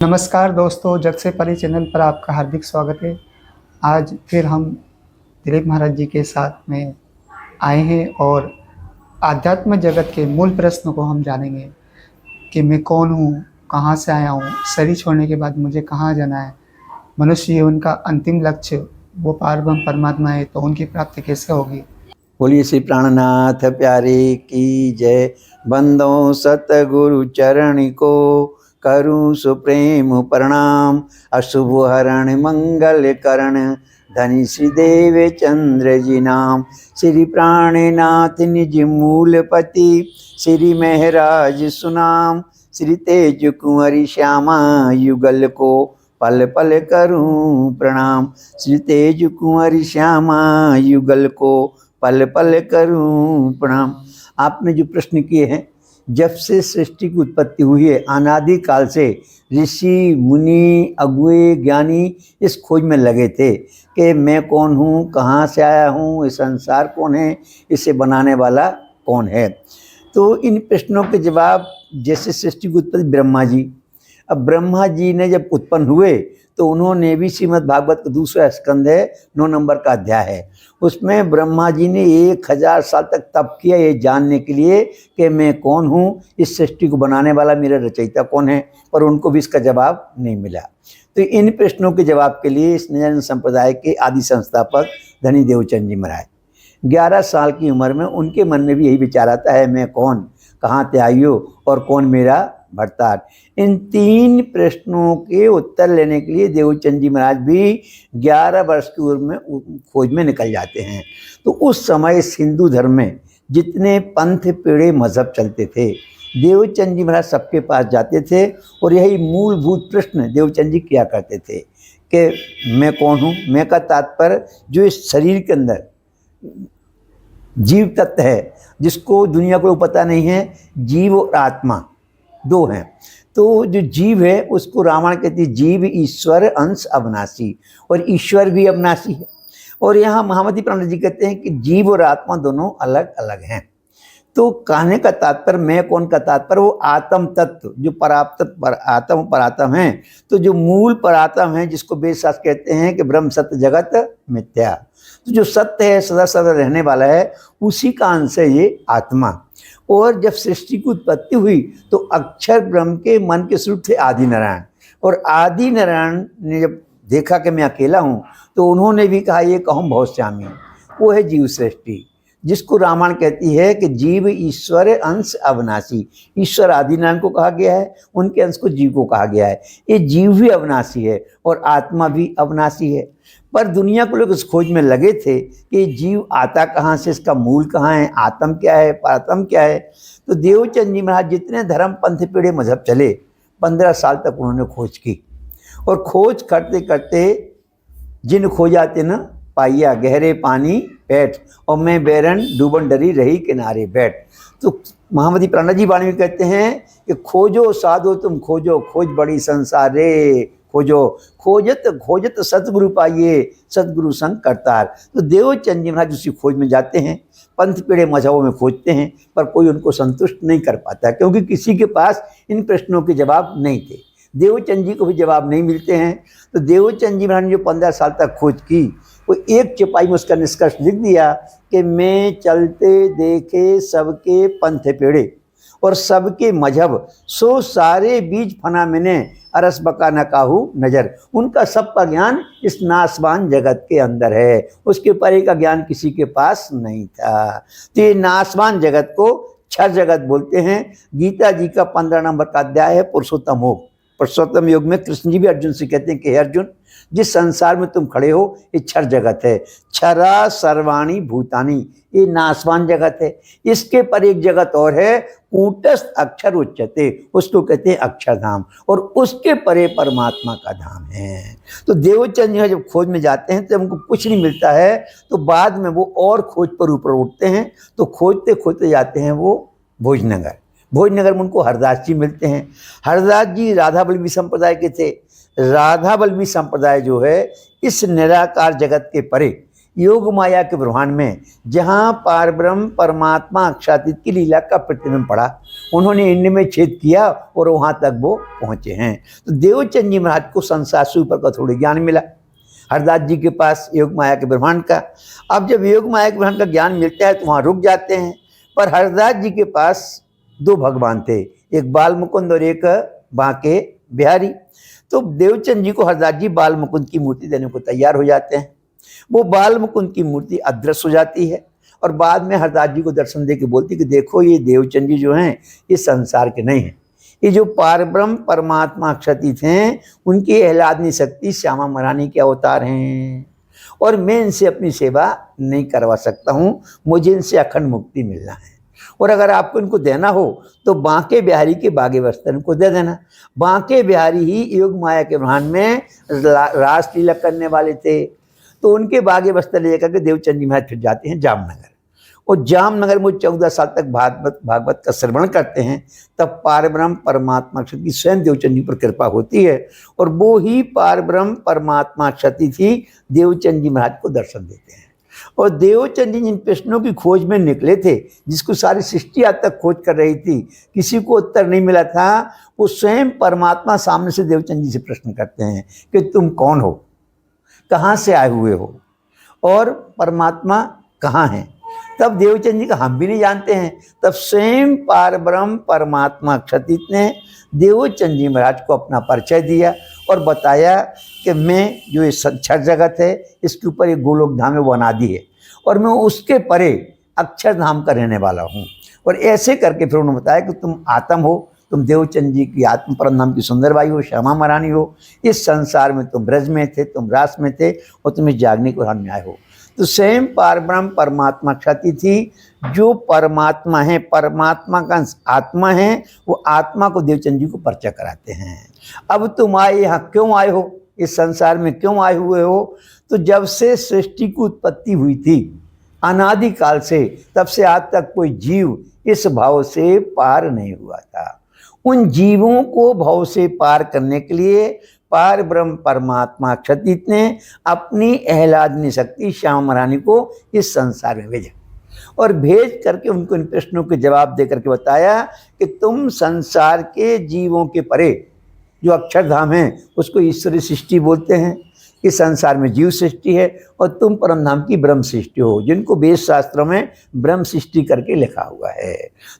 नमस्कार दोस्तों, जग से परे चैनल पर आपका हार्दिक स्वागत है। आज फिर हम दिलीप महाराज जी के साथ में आए हैं और आध्यात्म जगत के मूल प्रश्न को हम जानेंगे कि मैं कौन हूँ, कहाँ से आया हूँ, शरीर छोड़ने के बाद मुझे कहाँ जाना है, मनुष्य जीवन का अंतिम लक्ष्य वो पारब्रह्म परमात्मा है, तो उनकी प्राप्ति कैसे होगी। बोलिए श्री प्राणनाथ प्यारे की जय। बंदो सतगुरु चरण को करूं सुप्रेम प्रणाम। अशुभ हरण मंगल करण धनी श्री देव चंद्र जी नाम। श्री प्राणनाथ निज मूलपति श्री महराज सुनाम। श्री तेज कुंवरी श्यामा युगल को पल पल करूं प्रणाम। श्री तेज कुंवरी श्यामा युगल को पल पल करूं प्रणाम। आपने जो प्रश्न किए हैं, जब से सृष्टि की उत्पत्ति हुई है अनादि काल से ऋषि मुनि अगुए ज्ञानी इस खोज में लगे थे कि मैं कौन हूँ, कहाँ से आया हूँ, ये संसार कौन है, इसे बनाने वाला कौन है। तो इन प्रश्नों के जवाब, जैसे सृष्टि की उत्पत्ति ब्रह्मा जी, अब ब्रह्मा जी ने जब उत्पन्न हुए तो उन्होंने भी श्रीमद् भागवत का दूसरा स्कंद है, 9 नंबर का अध्याय है, उसमें ब्रह्मा जी ने 1000 साल तक तप किया ये जानने के लिए कि मैं कौन हूँ, इस सृष्टि को बनाने वाला मेरा रचयिता कौन है, पर उनको भी इसका जवाब नहीं मिला। तो इन प्रश्नों के जवाब के लिए इस निरंजन संप्रदाय के आदि संस्थापक धनी देवचंद जी महाराज 11 साल की उम्र में उनके मन में भी यही विचार आता है, मैं कौन, कहाँ से आई हो और कौन मेरा भरतार। इन 3 प्रश्नों के उत्तर लेने के लिए देवचंद जी महाराज भी 11 वर्ष की उम्र में खोज में निकल जाते हैं। तो उस समय हिंदू धर्म में जितने पंथ पीढ़े मजहब चलते थे, देवचंद जी महाराज सबके पास जाते थे और यही मूलभूत प्रश्न देवचंद जी किया करते थे कि मैं कौन हूँ। मैं का तात्पर्य जो इस शरीर के अंदर जीव तत्व है, जिसको दुनिया को पता नहीं है, जीव और आत्मा 2 हैं। तो जो जीव है उसको रामायण कहती है जीव ईश्वर अंश अविनाशी, और ईश्वर भी अविनाशी है। और यहाँ महामती प्राण जी कहते हैं कि जीव और आत्मा दोनों अलग अलग हैं। तो कहने का तात्पर्य, मैं कौन का तात्पर्य, वो आत्म तत्व जो परात्म है। तो जो मूल परात्म है, जिसको वेद शास्त्र कहते हैं कि ब्रह्म सत्य जगत मिथ्या, तो जो सत्य है सदा सदा रहने वाला है, उसी का अंश है ये आत्मा। और जब सृष्टि की उत्पत्ति हुई तो अक्षर ब्रह्म के मन के स्वरूप थे आदि नारायण, और आदि नारायण ने जब देखा कि मैं अकेला हूँ तो उन्होंने भी कहा ये कहूँ बहुत श्यामी। वो है जीव सृष्टि, जिसको रामायण कहती है कि जीव ईश्वर अंश अविनाशी। ईश्वर आदि नारायण को कहा गया है, उनके अंश को जीव को कहा गया है। ये जीव भी अविनाशी है और आत्मा भी अविनाशी है। पर दुनिया को लोग इस खोज में लगे थे कि जीव आता कहाँ से, इसका मूल कहाँ है, आत्म क्या है, परात्म क्या है। तो देवचंद जी महाराज जितने धर्म पंथ पीढ़े मजहब चले, 15 साल तक उन्होंने खोज की। और खोज करते करते जिन खो जाते न पाइया गहरे पानी बैठ, और मैं बैरन डूबन डरी रही किनारे बैठ। तो महामती प्राणा जी वाणी में कहते हैं कि खोजो साधो तुम खोजो, खोज बड़ी संसार रे खोजो, खोजत खोजत सतगुरु पाइए, सतगुरु संग करतार। तो देवचंद जी महाराज उसी खोज में जाते हैं, पंथ पीढ़े मजहबों में खोजते हैं, पर कोई उनको संतुष्ट नहीं कर पाता, क्योंकि किसी के पास इन प्रश्नों के जवाब नहीं थे। देवचंद जी को भी जवाब नहीं मिलते हैं। तो देवचंद जी महाराज ने जो 15 साल तक खोज की, वो एक चौपाई में उसका निष्कर्ष लिख दिया कि मैं चलते देखे सबके पंथ पेड़े और सबके मजहब, सो सारे बीज फना मैंने अरस बका न काहू नजर। उनका सबका ज्ञान इस नासवान जगत के अंदर है, उसके परे का ज्ञान किसी के पास नहीं था। तो ये नासवान जगत को क्षर जगत बोलते हैं। गीता जी का 15 नंबर का अध्याय है पुरुषोत्तम योग। पुरुषोत्तम योग में कृष्ण जी भी अर्जुन से कहते हैं कि हे अर्जुन, जिस संसार में तुम खड़े हो ये क्षर जगत है, क्षरा सर्वाणी भूतानी, ये नासवान जगत है। इसके पर एक जगत और है, कूटस्थ अक्षर उच्चते, उसको कहते हैं अक्षरधाम, और उसके परे परमात्मा का धाम है। तो देवचंद जी जब खोज में जाते हैं तो उनको कुछ नहीं मिलता है, तो बाद में वो और खोज पर ऊपर उठते हैं। तो खोजते खोजते जाते हैं वो भोजनगर। भोजनगर में उनको हरदास जी मिलते हैं। हरदास जी राधा बल्लभी संप्रदाय के थे। राधा बल्लभी संप्रदाय जो है, इस निराकार जगत के परे योग माया के ब्रह्मांड में जहाँ पारब्रह्म परमात्मा अक्षातीत की लीला का प्रतिबिंब पड़ा, उन्होंने इनमें में छेद किया और वहाँ तक वो पहुँचे हैं। तो देवचंद जी महाराज को संसार से ऊपर का थोड़ी ज्ञान मिला हरदास जी के पास योग माया के ब्रह्मांड का। अब जब योग माया के ब्रह्मांड का ज्ञान मिलता है तो वहाँ रुक जाते हैं। पर हरदास जी के पास दो भगवान थे, एक बाल मुकुंद और एक बांके बिहारी। तो देवचंद जी को हरदास जी बाल मुकुंद की मूर्ति देने को तैयार हो जाते हैं। वो बाल मुकुंद की मूर्ति अदृश्य हो जाती है और बाद में हरदास जी को दर्शन दे के बोलती कि देखो ये देवचंद जी जो हैं ये संसार के नहीं हैं, ये जो पारब्रह्म परमात्मा अक्षतीत हैं उनकी आह्लादनी शक्ति श्यामा महारानी के अवतार हैं और मैं इनसे अपनी सेवा नहीं करवा सकता हूँ, मुझे इनसे अखंड मुक्ति मिलना है। और अगर आपको इनको देना हो तो बांके बिहारी के बागे वस्त्र इनको दे देना। बांके बिहारी ही योग माया के ब्रह्मांड में रास लीला करने वाले थे। तो उनके बागे वस्त्र लेकर के देवचंद जी महाराज फिर जाते हैं जामनगर और जामनगर में 14 साल तक भागवत का श्रवण करते हैं। तब पारब्रह्म परमात्मा शक्ति स्वयं देवचंद जी पर कृपा होती है और वो ही पारब्रह्म परमात्मा शक्ति थी देवचंद जी महाराज को दर्शन देते हैं। और देवचंद जी जिन प्रश्नों की खोज में निकले थे, जिसको सारी सृष्टि आज तक खोज कर रही थी, किसी को उत्तर नहीं मिला था, वो स्वयं परमात्मा सामने से देवचंद जी से प्रश्न करते हैं कि तुम कौन हो, कहाँ से आए हुए हो और परमात्मा कहाँ हैं। तब देवचंद जी का हम भी नहीं जानते हैं। तब स्वयं पारब्रह्म परमात्मा क्षतित ने देवचंद जी महाराज को अपना परिचय दिया और बताया कि मैं जो ये क्षर जगत है इसके ऊपर एक गोलोक धाम है वो अनादि है और मैं उसके परे अक्षरधाम का रहने वाला हूँ। और ऐसे करके फिर उन्होंने बताया कि तुम आत्म हो, तुम देवचंद जी की आत्म परम नाम की सुंदरबाई हो, श्यामा महारानी हो, इस संसार में तुम ब्रज में थे, तुम रास में थे और तुम इस जागने को में आए हो। तो स्वयं पारब्रह्म परमात्मा क्षति थी, जो परमात्मा है, परमात्मा का आत्मा है, वो आत्मा को देवचंद जी को परिचय कराते हैं। अब तुम आए यहाँ क्यों आए हो, इस संसार में क्यों आए हुए हो? तो जब से सृष्टि की उत्पत्ति हुई थी अनादि काल से, तब से आज तक कोई जीव इस भाव से पार नहीं हुआ था। उन जीवों को भाव से पार करने के लिए पार ब्रह्म परमात्मा क्षतित ने अपनी आह्लादनी शक्ति श्यामा महारानी को इस संसार में भेजा और भेज करके उनको इन प्रश्नों के जवाब दे करके बताया कि तुम संसार के जीवों के परे जो अक्षरधाम है उसको ईश्वरी सृष्टि बोलते हैं। इस संसार में जीव सृष्टि है और तुम परम धाम की ब्रह्म सृष्टि हो, जिनको वेद शास्त्रों में ब्रह्म सृष्टि करके लिखा हुआ है।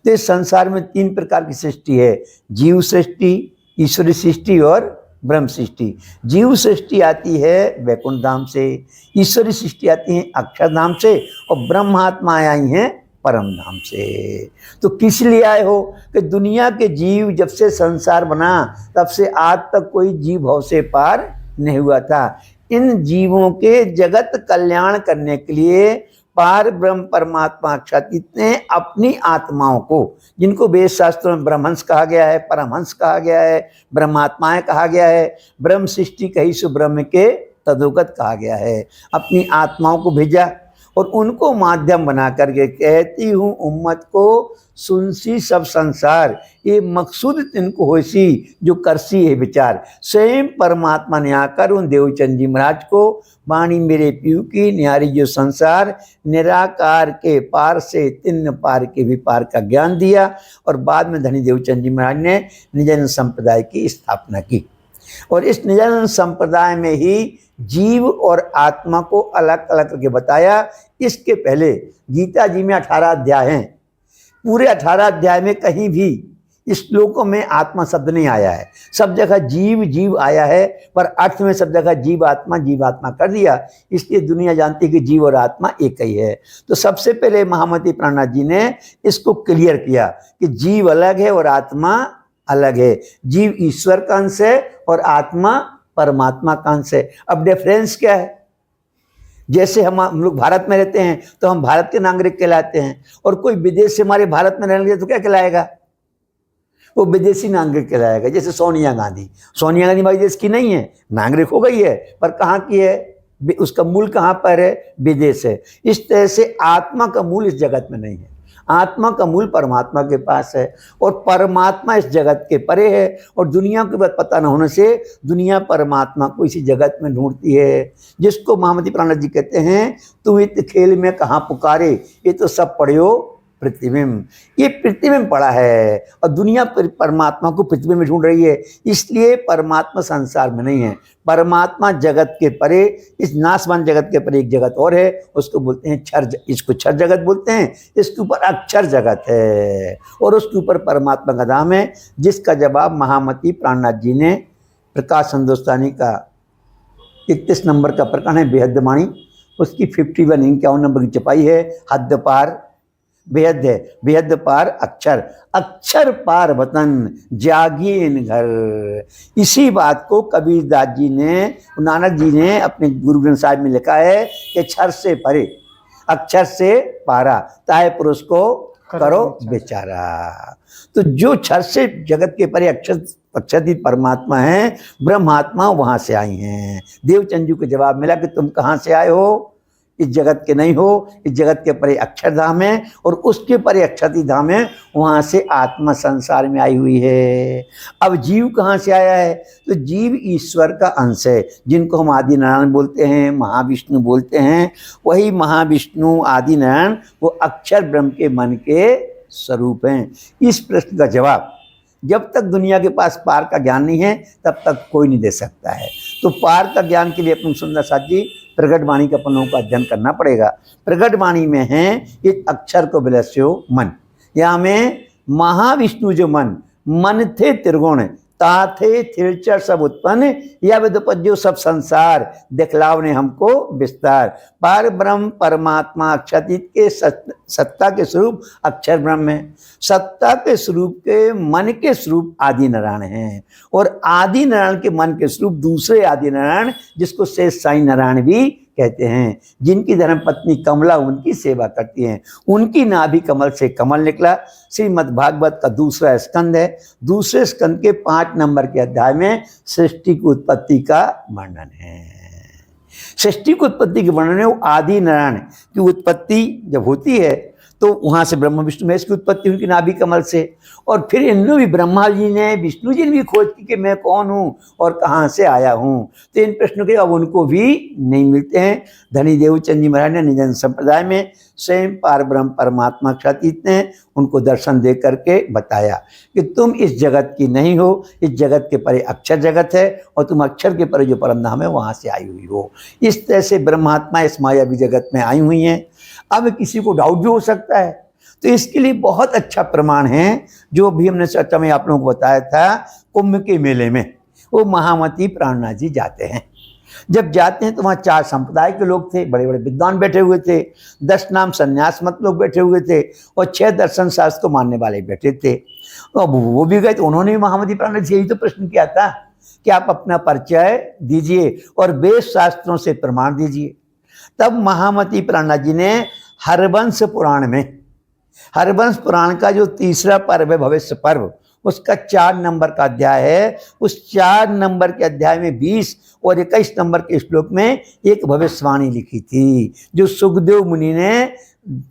तो इस संसार में 3 प्रकार की सृष्टि है, जीव सृष्टि, ईश्वरी सृष्टि और ब्रह्म सृष्टि। जीव सृष्टि आती है वैकुंठ धाम से, ईश्वरी सृष्टि आती है अक्षरधाम से और ब्रह्मात्माएं आई हैं परम धाम से। तो किस लिए आए हो कि दुनिया के जीव जब से संसार बना तब से आज तक कोई जीव भाव से पार नहीं हुआ था। इन जीवों के जगत कल्याण करने के लिए पार ब्रह्म परमात्मा क्षतित ने अपनी आत्माओं को, जिनको वेद शास्त्रों में ब्रह्मंस कहा गया है, परमहंस कहा गया है, ब्रह्मात्माएं कहा गया है, ब्रह्म सृष्टि कही सो ब्रह्म के तदोगत कहा गया है, अपनी आत्माओं को भेजा और उनको माध्यम बना करके कहती हूँ उम्मत को सुनसी सब संसार, ये मकसूद तिनको होसी जो करसी है विचार। स्वयं परमात्मा ने आकर उन देवचंद जी महाराज को वाणी मेरे पीयू की न्यारी जो संसार, निराकार के पार से तिन्न पार के भी पार का ज्ञान दिया और बाद में धनी देवचंद जी महाराज ने निजानंद संप्रदाय की स्थापना की। और इस निजानंद संप्रदाय में ही जीव और आत्मा को अलग अलग करके बताया। इसके पहले गीता जी में 18 अध्याय हैं, पूरे 18 अध्याय में कहीं भी इस श्लोकों में आत्मा शब्द नहीं आया है। सब जगह जीव जीव आया है, पर अर्थ में सब जगह जीवात्मा कर दिया। इसलिए दुनिया जानती है कि जीव और आत्मा एक ही है। तो सबसे पहले महामती प्राणनाथ जी ने इसको क्लियर किया कि जीव अलग है और आत्मा अलग है। जीव ईश्वर का अंश है और आत्मा परमात्मा का अंश है। अब डिफरेंस क्या है? जैसे हम लोग भारत में रहते हैं तो हम भारत के नागरिक कहलाते हैं और कोई विदेश से हमारे भारत में रहने लगे तो क्या कहलाएगा? वो विदेशी नागरिक कहलाएगा। जैसे सोनिया गांधी हमारे देश की नहीं है, नागरिक हो गई है, पर कहाँ की है? उसका मूल कहाँ पर है? विदेश है। इस तरह से आत्मा का मूल इस जगत में नहीं है। आत्मा का मूल परमात्मा के पास है और परमात्मा इस जगत के परे है। और दुनिया के बाद पता न होने से दुनिया परमात्मा को इसी जगत में ढूंढती है, जिसको महामती प्राणनाथ जी कहते हैं, तू इत खेल में कहाँ पुकारे, ये तो सब पढ़ियो प्रतिबिंब। ये प्रतिबिंब पड़ा है और दुनिया परमात्मा को प्रतिबिंब में ढूंढ रही है। इसलिए परमात्मा संसार में नहीं है, परमात्मा जगत के परे, इस नाशवान जगत के परे एक जगत और है, उसको बोलते हैं क्षर। इसको क्षर जगत बोलते हैं, इसके ऊपर अक्षर जगत है और उसके ऊपर परमात्मा का धाम है, जिसका जवाब महामती प्राणनाथ जी ने प्रकाश हिंदुस्तानी का 31 नंबर का प्रकरण है बेहद वाणी, उसकी 51 नंबर की छपाई है। हद पार बेहद है, बेहद पार अक्षर, अक्षर पार वतन जागिए इन घर। इसी बात को कबीरदास जी ने, नानक जी ने अपने गुरु ग्रंथ साहिब में लिखा है कि क्षर से परे अक्षर से पारा, ताए पुरुष को करो बेचारा। तो जो क्षर से जगत के परे अक्षरातीत परमात्मा है, ब्रह्मात्मा, वहां से आई हैं। देवचंद को जवाब मिला कि तुम कहाँ से आए हो, इस जगत के नहीं हो, इस जगत के परे अक्षरधाम है और उसके परे अक्षरातीत धाम है, वहाँ से आत्मा संसार में आई हुई है। अब जीव कहाँ से आया है, तो जीव ईश्वर का अंश है, जिनको हम आदि नारायण बोलते हैं, महाविष्णु बोलते हैं। वही महाविष्णु आदि नारायण वो अक्षर ब्रह्म के मन के स्वरूप हैं। इस प्रश्न का जवाब जब तक दुनिया के पास पार का ज्ञान नहीं है तब तक कोई नहीं दे सकता है। तो पार का ज्ञान के लिए अपने सुंदर साथ जी प्रगट वाणी का अपन लोगों को अध्ययन करना पड़ेगा। प्रगट वाणी में है इस अक्षर को विलस्यो मन, यहाँ में महाविष्णु जो मन थे त्रिगुण, ताथे थिरचर सब उत्पन्न, या विदुपज्यो सब संसार, दिखलाव ने हमको विस्तार। पार ब्रह्म परमात्मा अक्षरातीत के सत्ता के स्वरूप अक्षर ब्रह्म है, सत्ता के स्वरूप के मन के स्वरूप आदि नारायण हैं, और आदि नारायण के मन के स्वरूप दूसरे आदि नारायण, जिसको शेष साई नारायण भी कहते हैं, जिनकी धर्म पत्नी कमला उनकी सेवा करती हैं। उनकी नाभि कमल से कमल निकला। श्रीमद् भागवत का दूसरा स्कंद है। दूसरे स्कंद के 5 नंबर के अध्याय में सृष्टि की उत्पत्ति का वर्णन है। सृष्टि की उत्पत्ति के वर्णन में आदि नारायण की उत्पत्ति जब होती है तो वहाँ से ब्रह्मा विष्णु महेश की उत्पत्ति उनकी नाभि कमल से, और फिर इनमें भी ब्रह्मा जी ने, विष्णु जी ने भी खोज की कि मैं कौन हूँ और कहाँ से आया हूँ। तो इन प्रश्नों के अब उनको भी नहीं मिलते हैं। धनी देवचंद जी महाराज ने निजन संप्रदाय में स्वयं पार ब्रह्म परमात्मा अक्षरातीत ने उनको दर्शन दे करके बताया कि तुम इस जगत की नहीं हो, इस जगत के परे अक्षर जगत है और तुम अक्षर के परे जो परम धाम है वहाँ से आई हुई हो। इस तरह से ब्रह्मात्मा इस मायावी जगत में आई हुई हैं। अब किसी को डाउट भी हो सकता है, तो इसके लिए बहुत अच्छा प्रमाण है जो भी हमने चर्चा में आप लोगों को बताया था। कुंभ के मेले में वो महामती प्राणनाथ जी जाते हैं। जब जाते हैं तो वहाँ 4 संप्रदाय के लोग थे, बड़े बड़े विद्वान बैठे हुए थे, 10 नाम संन्यास मत लोग बैठे हुए थे और 6 दर्शन शास्त्र को मानने वाले बैठे थे। अब वो भी गए तो उन्होंने भी महामती प्राणनाथ जी यही तो प्रश्न किया था कि आप अपना परिचय दीजिए और वेद शास्त्रों से प्रमाण दीजिए। तब महामती प्राणनाथ जी ने हरवंश पुराण में, हरवंश पुराण का जो तीसरा पर्व है भविष्य पर्व, उसका 4 नंबर का अध्याय है। उस 4 नंबर के अध्याय में 20 और 21 नंबर के श्लोक में एक भविष्यवाणी लिखी थी जो सुखदेव मुनि ने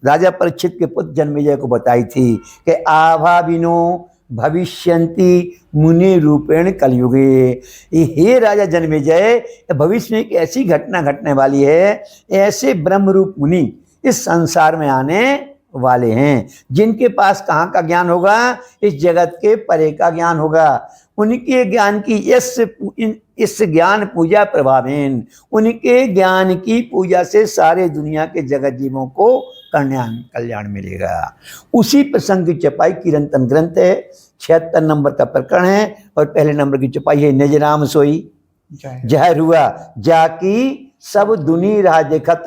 राजा परीक्षित के पुत्र जन्मेजय को बताई थी कि आभाविनो भविष्यन्ति मुनि रूपेण कलयुगे। हे राजा जन्मेजय, भविष्य में एक ऐसी घटना घटने वाली है, ऐसे ब्रह्म रूप मुनि इस संसार में आने वाले हैं जिनके पास कहाँ का ज्ञान होगा, इस जगत के परे का ज्ञान होगा। उनके ज्ञान की इस ज्ञान पूजा प्रभावेन, उनके ज्ञान की पूजा से सारे दुनिया के जगत जीवों को कल्याण मिलेगा। उसी प्रसंग की छपाई किरंतन ग्रंथ है, 76 नंबर का प्रकरण है और पहले नंबर की छपाई है निजराम सोई जहर हुआ जाकी सब दुनी राह देखत,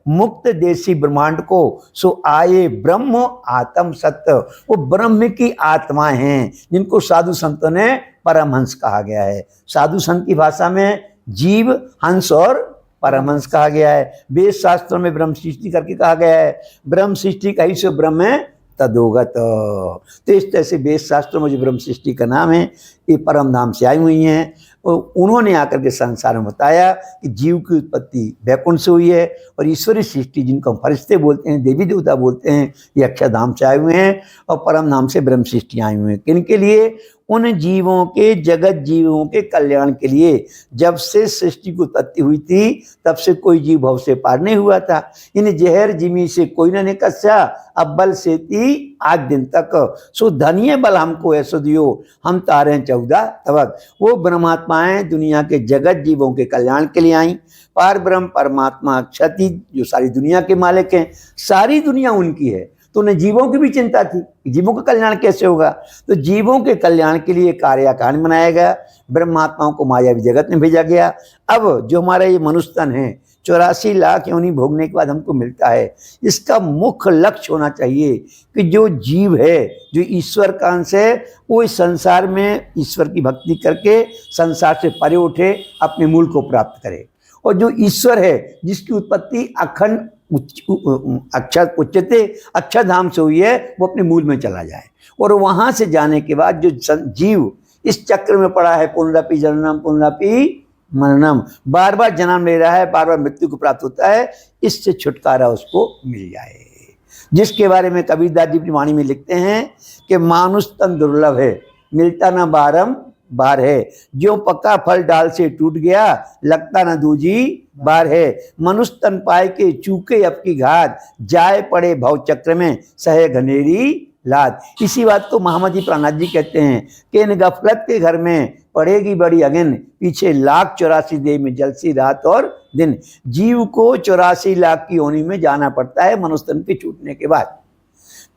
मुक्त देसी ब्रह्मांड को सो आए ब्रह्म आत्म सत्य। वो ब्रह्म की आत्माएं हैं जिनको साधु संतों ने परमहंस कहा गया है। साधु संत की भाषा में जीव, हंस और परमहंस कहा गया है। वेद शास्त्रों में ब्रह्म सृष्टि करके कहा गया है, ब्रह्म सृष्टि कहीं से ब्रह्म है तदोगत। तो इस तरह से वेद शास्त्रों में जो ब्रह्म सृष्टि का नाम है ये परम धाम से आई हुई हैं। और उन्होंने आकर के संसार में बताया कि जीव की उत्पत्ति वैकुंठ से हुई है और ईश्वरीय सृष्टि जिनको हम फरिश्ते बोलते हैं, देवी देवता बोलते हैं, ये अक्षरधाम से आए हुए हैं और परम धाम से ब्रह्म सृष्टि आई हुए हैं। किनके लिए? उन जीवों के, जगत जीवों के कल्याण के लिए। जब से सृष्टि की उत्पत्ति हुई थी तब से कोई जीव भव से पार नहीं हुआ था। इन जहर जिमी से कोई न निकस्या, अब बल से थी आज दिन तक। सो धनिय बल हमको ऐसो दियो, हम तारे 14 तबक। वो ब्रह्मात्माएं दुनिया के जगत जीवों के कल्याण के लिए आई। पार ब्रह्म परमात्मा क्षति जो सारी दुनिया के मालिक हैं, सारी दुनिया उनकी है, तो उन्हें जीवों की भी चिंता थी, जीवों का कल्याण कैसे होगा। तो जीवों के कल्याण के लिए कार्यकांड बनाया गया, ब्रह्मात्माओं को मायावी जगत में भेजा गया। अब जो हमारा ये मनुष्य तन है 84 लाख योनि भोगने के बाद हमको मिलता है, इसका मुख्य लक्ष्य होना चाहिए कि जो जीव है, जो ईश्वर का अंश है, वो इस संसार में ईश्वर की भक्ति करके संसार से परे उठे, अपने मूल को प्राप्त करे। और जो ईश्वर है, जिसकी उत्पत्ति अखंड उच्चते अक्षरधाम से हुई है, वो अपने मूल में चला जाए। और वहां से जाने के बाद जो जीव इस चक्र में पड़ा है, पुनरपि जननम पुनरपि मरणम, बार बार जन्म ले रहा है, बार बार मृत्यु को प्राप्त होता है, इससे छुटकारा उसको मिल जाए। जिसके बारे में कबीरदास जी अपनी वाणी में लिखते हैं कि मानुष तन दुर्लभ है, मिलता ना बार है, जो पक्का फल डाल से टूट गया, लगता ना दूजी बार है। मनुष्य तन पाए के चूके अब की घात, जाए पड़े भव चक्र में सहे घनेरी लाद। इसी बात को महामती प्राणनाथ जी कहते हैं कि इन गफलत के घर में पड़ेगी बड़ी अगिन, पीछे 1,84 देह में जलसी रात और दिन। जीव को 84 लाख की योनि में जाना पड़ता है मनुष्य तन के छूटने के बाद।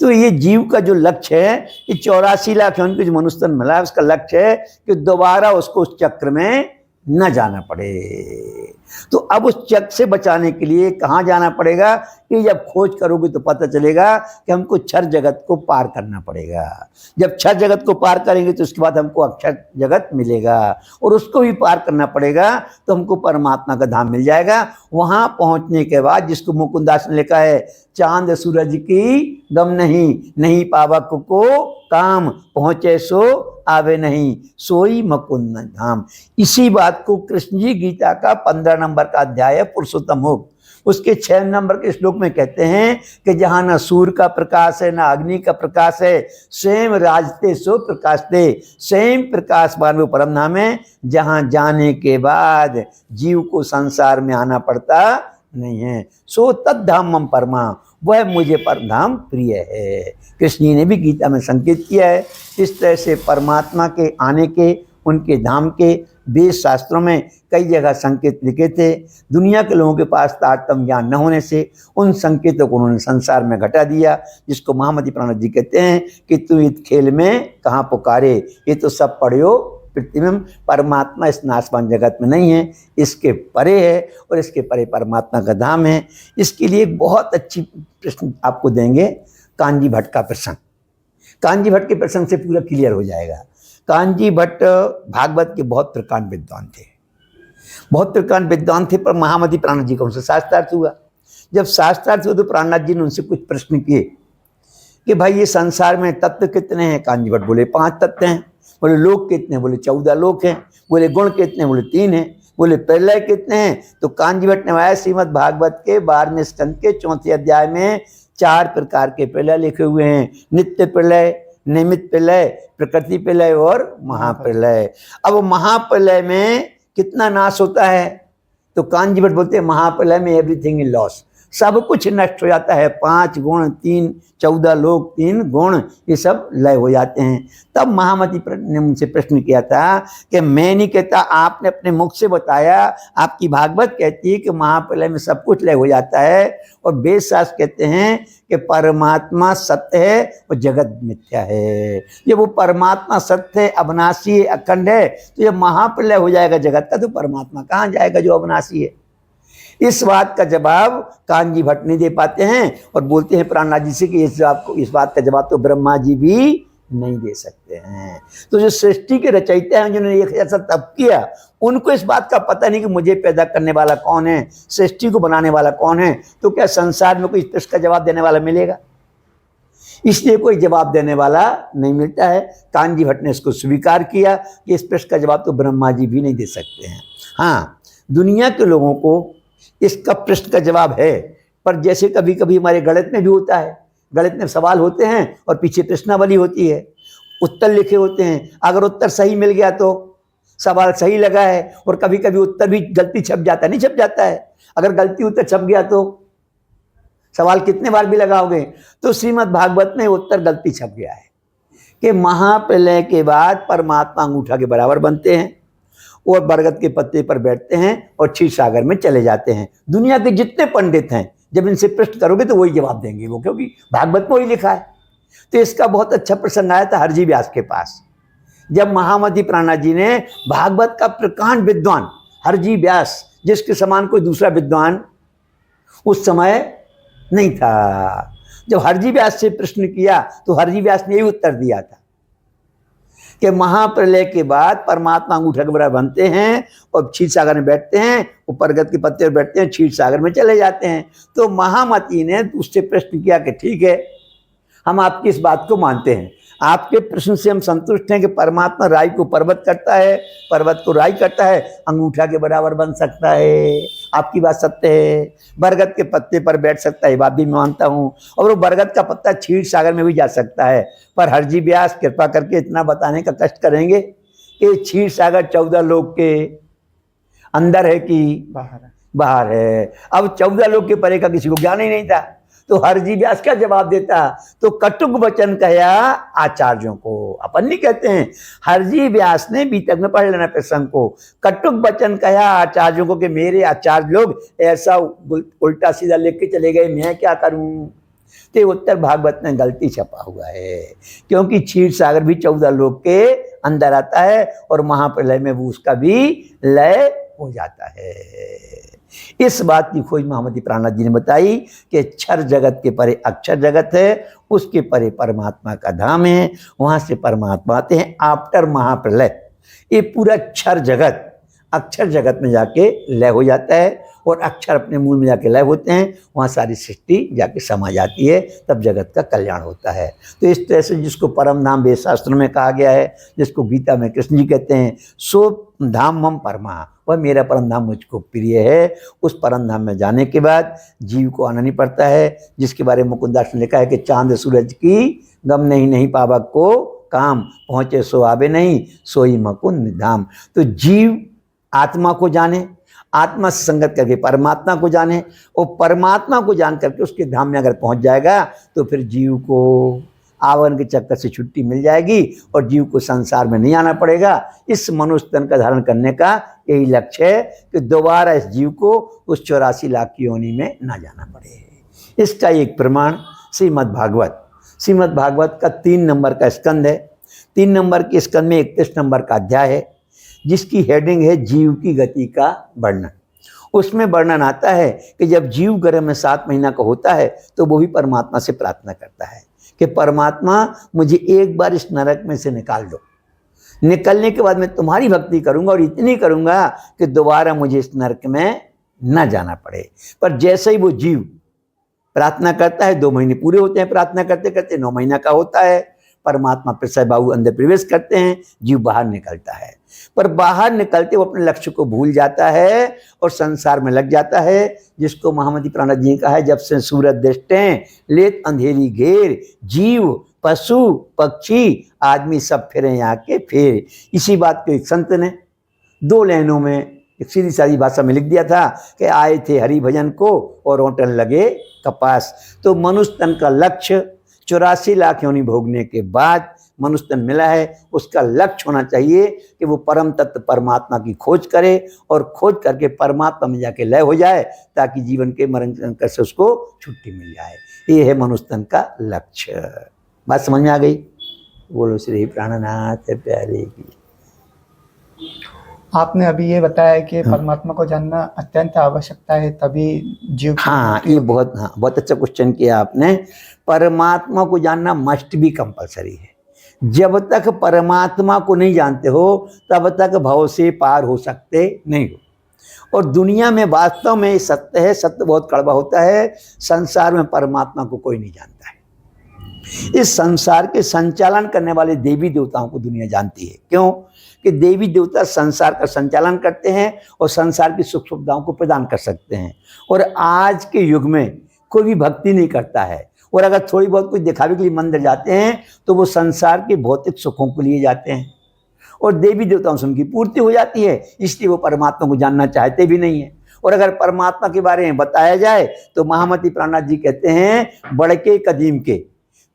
तो ये जीव का जो लक्ष्य है, ये 84 लाख योनि को जो मनुष्य तन मिला है, उसका लक्ष्य है कि दोबारा उसको उस चक्र में न जाना पड़े। तो अब उस चक्र से बचाने के लिए कहाँ जाना पड़ेगा? कि जब खोज करोगे तो पता चलेगा कि हमको क्षर जगत को पार करना पड़ेगा। जब क्षर जगत को पार करेंगे तो उसके बाद हमको अक्षर जगत मिलेगा, और उसको भी पार करना पड़ेगा तो हमको परमात्मा का धाम मिल जाएगा। वहां पहुंचने के बाद, जिसको मुकुंदास ने लिखा है, चांद सूरज की गम नहीं पावक को काम, पहुंचे सो आवे नहीं, सोई मुकुंद धाम। इसी बात को कृष्ण जी गीता का 15 नंबर का अध्याय है पुरुषोत्तम योग, उसके 6 नंबर के श्लोक में कहते हैं कि जहाँ न सूर्य का प्रकाश है, न अग्नि का प्रकाश है, स्वयं राजते सो प्रकाशते, स्वयं प्रकाशवान वो परम धाम है, जहाँ जाने के बाद जीव को संसार में आना पड़ता नहीं है। सो तद्धाम मम परमा, वह मुझे परम धाम प्रिय है। कृष्ण जी ने भी गीता में संकेत किया है। इस तरह से परमात्मा के आने के, उनके धाम के वेद शास्त्रों में कई जगह संकेत लिखे थे। दुनिया के लोगों के पास तारतम्य ज्ञान न होने से उन संकेतों को उन्होंने संसार में घटा दिया, जिसको महामती प्राणनाथ जी कहते हैं कि तू इस खेल में कहाँ पुकारे, ये तो सब पढ़ियो पृथ्वी में, परमात्मा इस नाशवान जगत में नहीं है, इसके परे है, और इसके परे परमात्मा का धाम है। इसके लिए बहुत अच्छी प्रश्न आपको देंगे, कांजी भट्ट का प्रसंग। कांजी भट्ट के प्रसंग से पूरा क्लियर हो जाएगा। कांजी भट्ट भागवत के बहुत प्रकांड विद्वान थे, बहुत प्रकांड विद्वान थे, पर महामती प्राणनाथ जी का उनसे शास्त्रार्थ हुआ। जब शास्त्रार्थ हुआ तो प्राणनाथ जी ने उनसे कुछ प्रश्न किए कि भाई ये संसार में तत्व कितने हैं? कांजी भट्ट बोले 5 तत्व हैं। बोले लोक कितने? बोले 14 लोक हैं। बोले गुण कितने? बोले 3 हैं। बोले प्रलय कितने हैं? तो कांजी भट्ट ने बताया श्रीमद् भागवत के 12वें स्कंद के 4वें अध्याय में 4 प्रकार के प्रलय लिखे हुए हैं, नित्य प्रलय, निमित्त प्रलय, प्रकृति प्रलय और महाप्रलय। अब महाप्रलय में कितना नाश होता है? तो कांजी भट्ट बोलते हैं महाप्रलय में एवरीथिंग इज लॉस, सब कुछ नष्ट हो जाता है। 5 गुण 3, 14 लोक 3 गुण, ये सब लय हो जाते हैं। तब महामती ने मुझसे प्रश्न किया था कि मैं नहीं कहता, आपने अपने मुख से बताया, आपकी भागवत कहती है कि महाप्रलय में सब कुछ लय हो जाता है, और वेद शास्त्र कहते हैं कि परमात्मा सत्य है और जगत मिथ्या है। जब वो परमात्मा सत्य है, अविनाशी है, अखंड है, तो जब महाप्रलय हो जाएगा जगत का, तो परमात्मा कहाँ जाएगा जो अविनाशी है? इस बात का जवाब कांजी भट्ट नहीं दे पाते हैं, और बोलते हैं प्राणनाथ जी से कि इस बात का जवाब तो ब्रह्मा जी भी नहीं दे सकते हैं। तो जो सृष्टि के रचयिता हैं, जिन्होंने एक ऐसा तप किया, उनको इस बात का पता नहीं कि मुझे पैदा करने वाला कौन है, सृष्टि को बनाने वाला कौन है। तो क्या संसार में कोई इस प्रश्न का जवाब देने वाला मिलेगा? इसलिए कोई जवाब देने वाला नहीं मिलता है। कानजी भट्ट ने इसको स्वीकार किया कि इस प्रश्न का जवाब तो ब्रह्मा जी भी नहीं दे सकते हैं। हाँ, दुनिया के लोगों को इसका प्रश्न का जवाब है, पर जैसे कभी कभी हमारे गणित में भी होता है, गणित में सवाल होते हैं और पीछे प्रश्नावली होती है, उत्तर लिखे होते हैं। अगर उत्तर सही मिल गया तो सवाल सही लगा है, और कभी कभी उत्तर भी गलती छप जाता है, नहीं छप जाता है। अगर गलती उत्तर छप गया तो सवाल कितने बार भी लगाओगे। तो श्रीमद् भागवत में उत्तर गलती छप गया है कि महाप्रलय के बाद परमात्मा अंगूठा के बराबर बनते हैं और बरगद के पत्ते पर बैठते हैं और क्षीर सागर में चले जाते हैं। दुनिया के जितने पंडित हैं जब इनसे प्रश्न करोगे तो वही जवाब देंगे वो, क्योंकि भागवत में वही लिखा है। तो इसका बहुत अच्छा प्रसंग आया था हरजी व्यास के पास, जब महामती प्राणा जी ने भागवत का प्रकांड विद्वान हरजी व्यास, जिसके समान कोई दूसरा विद्वान उस समय नहीं था, जब हरजी व्यास से प्रश्न किया तो हरजी व्यास ने यही उत्तर दिया था कि महाप्रलय के बाद परमात्मा अंगूठा के बराबर बनते हैं और क्षीर सागर में बैठते हैं, वो बरगद के पत्ते पर बैठते हैं, क्षीर सागर में चले जाते हैं। तो महामती ने उससे प्रश्न किया कि ठीक है, हम आपकी इस बात को मानते हैं, आपके प्रश्न से हम संतुष्ट हैं कि परमात्मा राई को पर्वत करता है, पर्वत को राई करता है, अंगूठा के बराबर बन सकता है, आपकी बात सत्य है। बरगद के पत्ते पर बैठ सकता है, बात भी मानता हूँ, और वो बरगद का पत्ता क्षीर सागर में भी जा सकता है। पर हरजी व्यास कृपा करके इतना बताने का कष्ट करेंगे कि क्षीर सागर 14 लोक के अंदर है कि बाहर है। अब 14 लोक के परे का किसी को ज्ञान ही नहीं था। तो हरजी व्यास क्या जवाब देता, तो कटुक वचन कहा आचार्यों को, अपन नहीं कहते हैं, हरजी व्यास ने बीतक में पढ़ लेना प्रसंग को, कटुक वचन कहा आचार्यों को कि मेरे आचार्य लोग ऐसा उल्टा सीधा लिख के चले गए, मैं क्या करूं। तो उत्तर भागवत में गलती छपा हुआ है, क्योंकि क्षीर सागर भी 14 लोक के अंदर आता है और महाप्रलय में वो उसका भी लय हो जाता है। इस बात की खोज महामती प्राणनाथ जी ने बताई कि क्षर जगत के परे अक्षर जगत है, उसके परे परमात्मा का धाम है, वहां से परमात्मा आते हैं आफ्टर महाप्रलय। ये पूरा क्षर जगत अक्षर जगत में जाके लय हो जाता है और अक्षर अपने मूल में जाके लय होते हैं, वहाँ सारी सृष्टि जाके समा जाती है, तब जगत का कल्याण होता है। तो इस तरह से जिसको परम धाम वेद शास्त्रों में कहा गया है, जिसको गीता में कृष्ण जी कहते हैं सो धाम हम परमा, वह मेरा परम धाम मुझको प्रिय है। उस परम धाम में जाने के बाद जीव को आना नहीं पड़ता है, जिसके बारे में मुकुंदास ने लिखा है कि चांद सूरज की गम नहीं पावक को काम, पहुँचे सो आवे नहीं सोई मुकुंद धाम। तो जीव आत्मा को जाने, आत्मा से संगत करके परमात्मा को जाने, और परमात्मा को जान करके उसके धाम में अगर पहुंच जाएगा तो फिर जीव को आवरण के चक्कर से छुट्टी मिल जाएगी और जीव को संसार में नहीं आना पड़ेगा। इस मनुष्य तन का धारण करने का यही लक्ष्य है कि दोबारा इस जीव को उस 84 लाख की योनि में ना जाना पड़े। इसका एक प्रमाण श्रीमद् भागवत का 3 नंबर का स्कंद है। 3 नंबर के स्कंद में 31 नंबर का अध्याय है, जिसकी हेडिंग है जीव की गति का वर्णन। उसमें वर्णन आता है कि जब जीव गर्भ में 7 महीना का होता है तो वो भी परमात्मा से प्रार्थना करता है कि परमात्मा मुझे एक बार इस नरक में से निकाल दो, निकलने के बाद मैं तुम्हारी भक्ति करूंगा और इतनी करूंगा कि दोबारा मुझे इस नरक में न जाना पड़े। पर जैसे ही वो जीव प्रार्थना करता है, 2 महीने पूरे होते हैं प्रार्थना करते करते, 9 महीना का होता है, परमात्मा प्रसय बाहु अंदर प्रवेश करते हैं, जीव बाहर निकलता है। पर बाहर निकलते वो अपने लक्ष्य को भूल जाता है और संसार में लग जाता है, जिसको महामती प्राणनाथ जी ने कहा है जब से सूरज दृष्टें लेत अंधेरी घेर, जीव पशु पक्षी आदमी सब फिरे यहाँ के फेर। इसी बात को एक संत ने 2 लाइनों में एक सीधी सादी भाषा में लिख दिया था कि आए थे हरि भजन को और रोटन लगे कपास। तो मनुष्य तन का लक्ष्य 84 लाख योनि भोगने के बाद मनुष्य तन मिला है, उसका लक्ष्य होना चाहिए कि वो परम तत्व परमात्मा की खोज करे और खोज करके परमात्मा में जाके लय हो जाए, ताकि जीवन के मरण संकट से उसको छुट्टी मिल जाए। ये है मनुष्य तन का लक्ष्य। बात समझ में आ गई? बोलो श्री प्राणनाथ प्यारे की। आपने अभी ये बताया कि परमात्मा को जानना अत्यंत आवश्यकता है, तभी जीव। हाँ, ये बहुत अच्छा क्वेश्चन किया आपने। परमात्मा को जानना मस्ट भी कंपलसरी है। जब तक परमात्मा को नहीं जानते हो तब तक भव से पार हो सकते नहीं हो। और दुनिया में वास्तव में सत्य है, सत्य बहुत कड़वा होता है, संसार में परमात्मा को कोई नहीं जानता है। इस संसार के संचालन करने वाले देवी देवताओं को दुनिया जानती है। क्यों? कि देवी देवता संसार का संचालन करते हैं और संसार की सुख सुविधाओं को प्रदान कर सकते हैं। और आज के युग में कोई भी भक्ति नहीं करता है, और अगर थोड़ी बहुत कुछ दिखावे के लिए मंदिर जाते हैं तो वो संसार के भौतिक सुखों के लिए जाते हैं, और देवी देवताओं से उनकी पूर्ति हो जाती है, इसलिए वो परमात्मा को जानना चाहते भी नहीं है। और अगर परमात्मा के बारे में बताया जाए तो महामती प्राणनाथ जी कहते हैं, बड़के कदीम के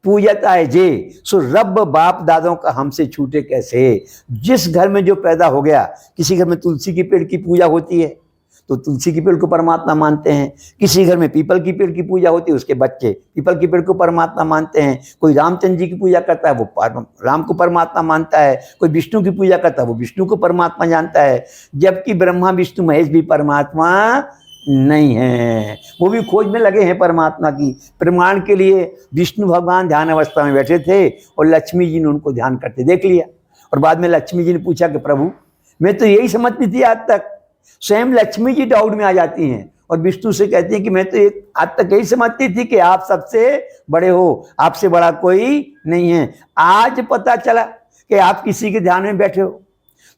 पूजत आए जे सो रब बाप दादों का हमसे छूटे कैसे। जिस घर में जो पैदा हो गया, किसी घर में तुलसी की पेड़ की पूजा होती है तो तुलसी की पेड़ को परमात्मा मानते हैं, किसी घर में पीपल की पेड़ की पूजा होती है, उसके बच्चे पीपल की पेड़ को परमात्मा मानते हैं, कोई रामचंद्र जी की पूजा करता है वो राम को परमात्मा मानता है, कोई विष्णु की पूजा करता है वो विष्णु को परमात्मा जानता है। जबकि ब्रह्मा विष्णु महेश भी परमात्मा नहीं है, वो भी खोज में लगे हैं परमात्मा की। प्रमाण के लिए विष्णु भगवान ध्यान अवस्था में बैठे थे और लक्ष्मी जी ने उनको ध्यान करते देख लिया, और बाद में लक्ष्मी जी ने पूछा कि प्रभु मैं तो यही समझती थी आज तक। स्वयं लक्ष्मी जी डाउट में आ जाती हैं और विष्णु से कहती हैं कि मैं तो आज तक यही समझती थी कि आप सबसे बड़े हो, आपसे बड़ा कोई नहीं है। आज पता चला कि आप किसी के ध्यान में बैठे हो।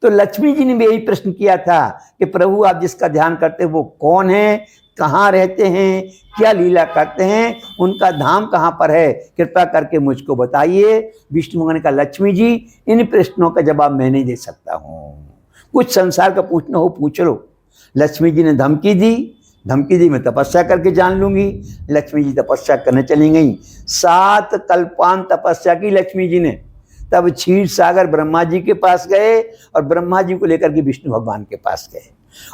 तो लक्ष्मी जी ने भी यही प्रश्न किया था कि प्रभु आप जिसका ध्यान करते हैं वो कौन है, कहाँ रहते हैं, क्या लीला करते हैं, उनका धाम कहाँ पर है, कृपा करके मुझको बताइए। विष्णु भगवान ने कहा, लक्ष्मी जी इन प्रश्नों का जवाब मैं नहीं दे सकता हूँ, कुछ संसार का पूछना हो पूछ लो। लक्ष्मी जी ने धमकी दी मैं तपस्या करके जान लूंगी। लक्ष्मी जी तपस्या करने चली गई, 7 कल्पांत तपस्या की लक्ष्मी जी ने। तब क्षीर सागर ब्रह्मा जी के पास गए और ब्रह्मा जी को लेकर के विष्णु भगवान के पास गए।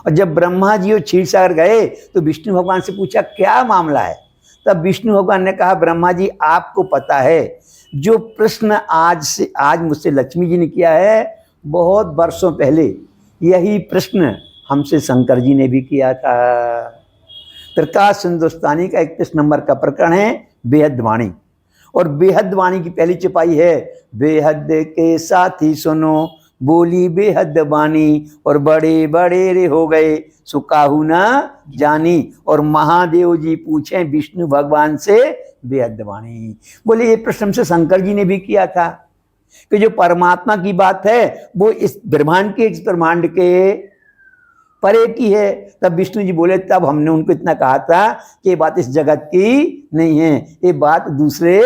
और जब ब्रह्मा जी और क्षीर सागर गए तो विष्णु भगवान से पूछा क्या मामला है। तब विष्णु भगवान ने कहा, ब्रह्मा जी आपको पता है जो प्रश्न आज मुझसे लक्ष्मी जी ने किया है, बहुत वर्षों पहले यही प्रश्न हमसे शंकर जी ने भी किया था। प्रकाश हिंदुस्तानी का 31 नंबर का प्रकरण है बेहद वाणी, और बेहद वाणी की पहली चौपाई है, बेहद के साथी सुनो बोली बेहद वाणी, और बड़े बड़े रे हो गए सुकाहू ना जानी। और महादेव जी पूछे विष्णु भगवान से बेहद वाणी। बोले ये प्रश्न से शंकर जी ने भी किया था कि जो परमात्मा की बात है वो इस ब्रह्मांड के परे की है। तब विष्णु जी बोले, तब हमने उनको इतना कहा था कि ये बात इस जगत की नहीं है, ये बात दूसरे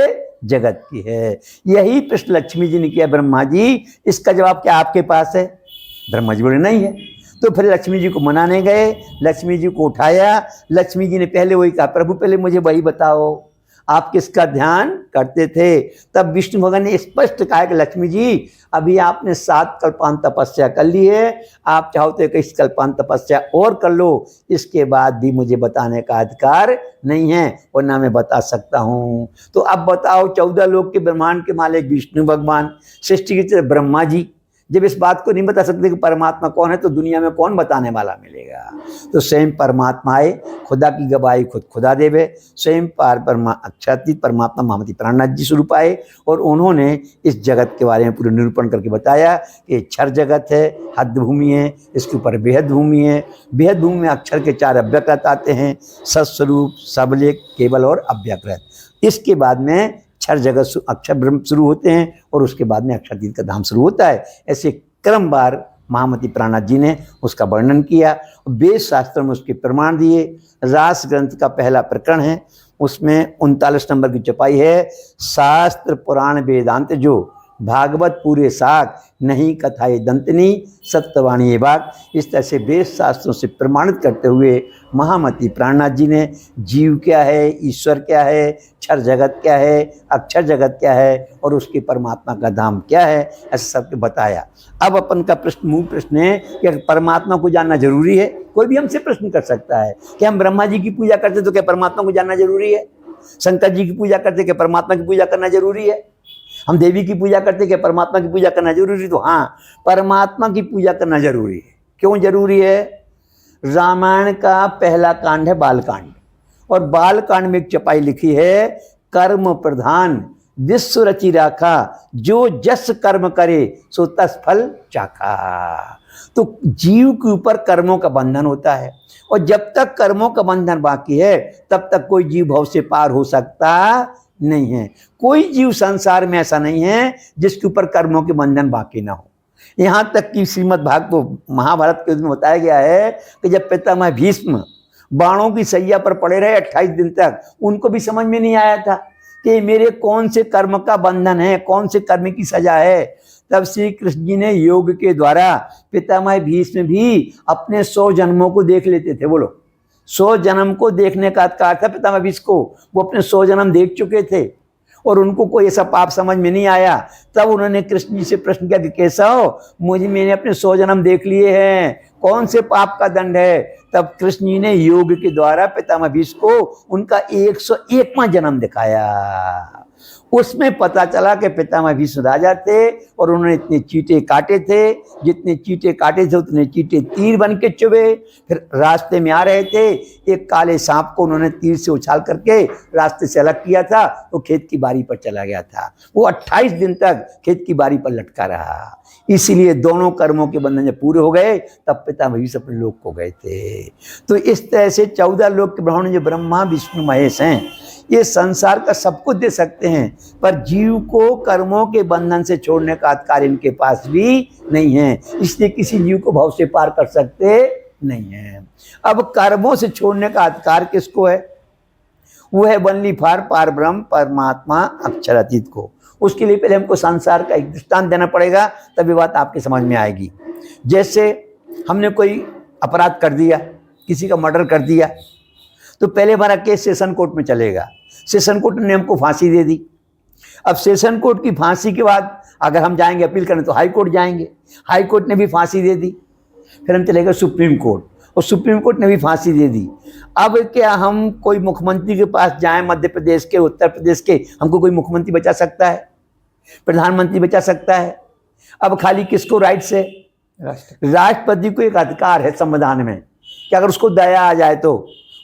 जगत की है। यही प्रश्न लक्ष्मी जी ने किया, ब्रह्मा जी इसका जवाब क्या आपके पास है? ब्रह्मा जी बोले नहीं है। तो फिर लक्ष्मी जी को मनाने गए, लक्ष्मी जी को उठाया। लक्ष्मी जी ने पहले वही कहा, प्रभु पहले मुझे वही बताओ आप किसका ध्यान करते थे। तब विष्णु भगवान ने स्पष्ट कहा कि लक्ष्मी जी अभी आपने 7 कल्पांत तपस्या कर ली है, आप चाहो तो 21 कल्पांत तपस्या और कर लो, इसके बाद भी मुझे बताने का अधिकार नहीं है और ना मैं बता सकता हूँ। तो अब बताओ, 14 लोक के ब्रह्मांड के मालिक विष्णु भगवान, सृष्टि के ब्रह्मा जी जब इस बात को नहीं बता सकते कि परमात्मा कौन है, तो दुनिया में कौन बताने वाला मिलेगा। तो स्वयं परमात्मा आए, खुदा की गवाही खुद खुदा देवे, स्वयं अक्षरातीत परमात्मा महामती प्राणनाथ जी स्वरूप आए और उन्होंने इस जगत के बारे में पूरे निरूपण करके बताया कि क्षर जगत है, हद भूमि है, इसके ऊपर बेहद भूमि है। बेहद भूमि में अक्षर के 4 अव्यकृत आते हैं, सत्स्वरूप, सबलेख, केवल और अव्यकृत। इसके बाद में क्षर जगत अक्षर ब्रह्म शुरू होते हैं और उसके बाद में अक्षरातीत का धाम शुरू होता है। ऐसे क्रमवार महामती प्राणनाथ जी ने उसका वर्णन किया, वेद शास्त्र में उसके प्रमाण दिए। रास ग्रंथ का पहला प्रकरण है, उसमें 39 नंबर की चौपाई है, शास्त्र पुराण वेदांत जो भागवत पूरे साथ नहीं कथाए दंतनी सत्यवाणी ये बात। इस तरह से वेद शास्त्रों से प्रमाणित करते हुए महामती प्राणनाथ जी ने जीव क्या है, ईश्वर क्या है, क्षर जगत क्या है, अक्षर जगत क्या है और उसके परमात्मा का धाम क्या है, ऐसा सब बताया। अब अपन का प्रश्न मूल प्रश्न है कि परमात्मा को जानना जरूरी है। कोई भी हमसे प्रश्न कर सकता है कि हम ब्रह्मा जी की पूजा करते तो क्या परमात्मा को जानना जरूरी है? शंकर जी की पूजा करते क्या परमात्मा की पूजा करना जरूरी है? हम देवी की पूजा करते क्या परमात्मा की पूजा करना जरूरी? तो हाँ, परमात्मा की पूजा करना जरूरी है। क्यों जरूरी है? रामायण का पहला कांड है बालकांड, और बालकांड में एक चौपाई लिखी है, कर्म प्रधान विश्व रचि राखा, जो जस कर्म करे सो तस फल चाखा। तो जीव के ऊपर कर्मों का बंधन होता है, और जब तक कर्मों का बंधन बाकी है तब तक कोई जीव भव से पार हो सकता नहीं है। कोई जीव संसार में ऐसा नहीं है जिसके ऊपर कर्मों के बंधन बाकी ना हो। यहाँ तक कि श्रीमद् भागवत महाभारत के उसमें बताया गया है कि जब पितामह भीष्म बाणों की सैया पर पड़े रहे 28 दिन तक, उनको भी समझ में नहीं आया था कि मेरे कौन से कर्म का बंधन है, कौन से कर्म की सजा है। तब श्री कृष्ण जी ने योग के द्वारा पितामह भीष्म भी अपने 100 जन्मों को देख लेते थे। बोलो, 100 जन्म को देखने का अधिकार था पितामह भीष्म को। वो अपने 100 जन्म देख चुके थे और उनको कोई ऐसा पाप समझ में नहीं आया। तब उन्होंने कृष्ण जी से प्रश्न किया कि कैसा हो, मैंने अपने 100 जन्म देख लिए हैं, कौन से पाप का दंड है। तब कृष्ण जी ने योग के द्वारा पितामह भीष्म को उनका 101वां जन्म दिखाया। उसमें पता चला कि पितामह भीष्म राजा थे और उन्होंने इतने चींटे काटे थे, जितने चींटे काटे थे उतने चींटे तीर बन के चुभे। फिर रास्ते में आ रहे थे, एक काले सांप को उन्होंने तीर से उछाल करके रास्ते से अलग किया था, तो खेत की बारी पर चला गया था। वो 28 दिन तक खेत की बारी पर लटका रहा। इसीलिए दोनों कर्मों के बंधन जब पूरे हो गए तब पितामह भीष्म अपने लोक को गए थे। तो इस तरह से 14 लोक के ब्राह्मण जो ब्रह्मा विष्णु महेश हैं, ये संसार का सब कुछ दे सकते हैं, पर जीव को कर्मों के बंधन से छोड़ने का अधिकार इनके पास भी नहीं है। इसलिए किसी जीव को भव से पार कर सकते नहीं है। अब कर्मों से छोड़ने का अधिकार किसको है? वो है वनली फॉर पार ब्रह्म परमात्मा अक्षर अतीत को। उसके लिए पहले हमको संसार का एक दृष्टांत देना पड़ेगा, तभी बात आपके समझ में आएगी। जैसे हमने कोई अपराध कर दिया, किसी का मर्डर कर दिया, तो पहले हमारा केस सेशन कोर्ट में चलेगा। सेशन कोर्ट ने हमको फांसी दे दी। अब सेशन कोर्ट की फांसी के बाद अगर हम जाएंगे अपील करने तो हाई कोर्ट जाएंगे, हाई कोर्ट ने भी फांसी दे दी। फिर हम चलेगा सुप्रीम कोर्ट और सुप्रीम कोर्ट ने भी फांसी दे दी। अब क्या हम कोई मुख्यमंत्री के पास जाएं, मध्य प्रदेश के, उत्तर प्रदेश के, हमको कोई मुख्यमंत्री बचा सकता है? प्रधानमंत्री बचा सकता है? अब खाली किसको राइट्स है? राष्ट्रपति को एक अधिकार है संविधान में कि अगर उसको दया आ जाए तो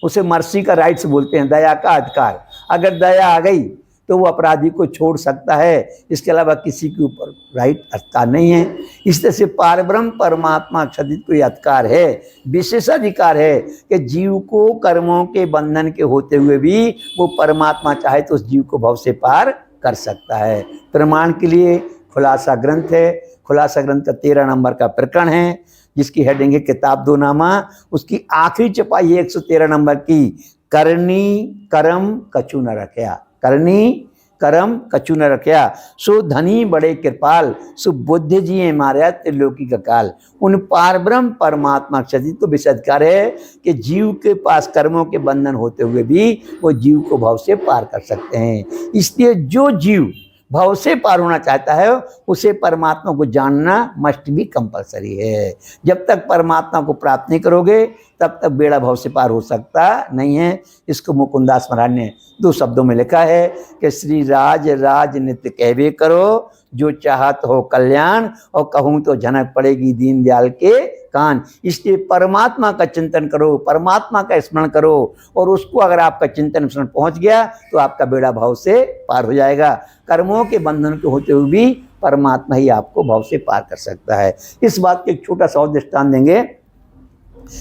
उसे मर्सी का राइट्स बोलते हैं, दया का अधिकार। अगर दया आ गई तो वो अपराधी को छोड़ सकता है, इसके अलावा किसी के ऊपर राइट अधिकार नहीं है। इस तरह से पारब्रह्म परमात्मा अक्षदित को अधिकार है, विशेषाधिकार है कि जीव को कर्मों के बंधन के होते हुए भी वो परमात्मा चाहे तो उस जीव को भव से पार कर सकता है। प्रमाण के लिए खुलासा ग्रंथ है। खुलासा ग्रंथ का 13 नंबर का प्रकरण है, जिसकी हेडिंग है किताब दो नामा। उसकी आखिरी चपाई 113 नंबर की, करनी करम कछु न रखया, करनी करम कछु न रखया, सो धनी बड़े कृपाल, सो बुद्ध जी मार्या त्रिलोकी का काल। उन पारब्रह्म परमात्मा क्षति तो विशेषाधिकार है कि जीव के पास कर्मों के बंधन होते हुए भी वो जीव को भव से पार कर सकते हैं। इसलिए जो जीव भव से पार होना चाहता है उसे परमात्मा को जानना मस्ट भी कंपलसरी है। जब तक परमात्मा को प्राप्त नहीं करोगे तब तक बेड़ा भव से पार हो सकता नहीं है। इसको मुकुंदास महाराज ने 2 शब्दों में लिखा है कि श्री राज राज नित्य कहवे करो, जो चाहत हो कल्याण, और कहूँ तो झनक पड़ेगी दीनदयाल के कान। इसलिए परमात्मा का चिंतन करो, परमात्मा का स्मरण करो, और उसको अगर आपका चिंतन स्मरण पहुंच गया तो आपका बेड़ा भाव से पार हो जाएगा। कर्मों के बंधन के होते हुए भी परमात्मा ही आपको भाव से पार कर सकता है। इस बात के एक छोटा सा और दृष्टांत देंगे।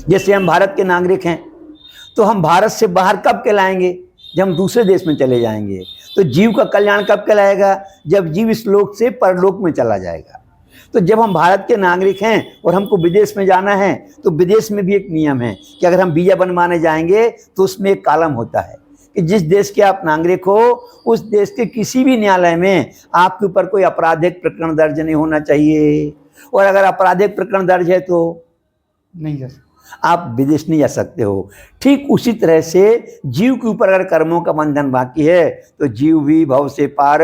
जैसे हम भारत के नागरिक हैं तो हम भारत से बाहर कब कहलाएंगे? जब हम दूसरे देश में चले जाएंगे। तो जीव का कल्याण कब कहलाएगा? जब जीव इस लोक से परलोक में चला जाएगा। तो जब हम भारत के नागरिक हैं और हमको विदेश में जाना है तो विदेश में भी एक नियम है कि अगर हम वीजा बनवाने जाएंगे तो उसमें एक कॉलम होता है कि जिस देश के आप नागरिक हो उस देश के किसी भी न्यायालय में आपके ऊपर कोई आपराधिक प्रकरण दर्ज नहीं होना चाहिए, और अगर आपराधिक प्रकरण दर्ज है तो नहीं जा सकते, आप विदेश नहीं जा सकते हो। ठीक उसी तरह से जीव के ऊपर अगर कर्मों का बंधन बाकी है तो जीव भी भव से पार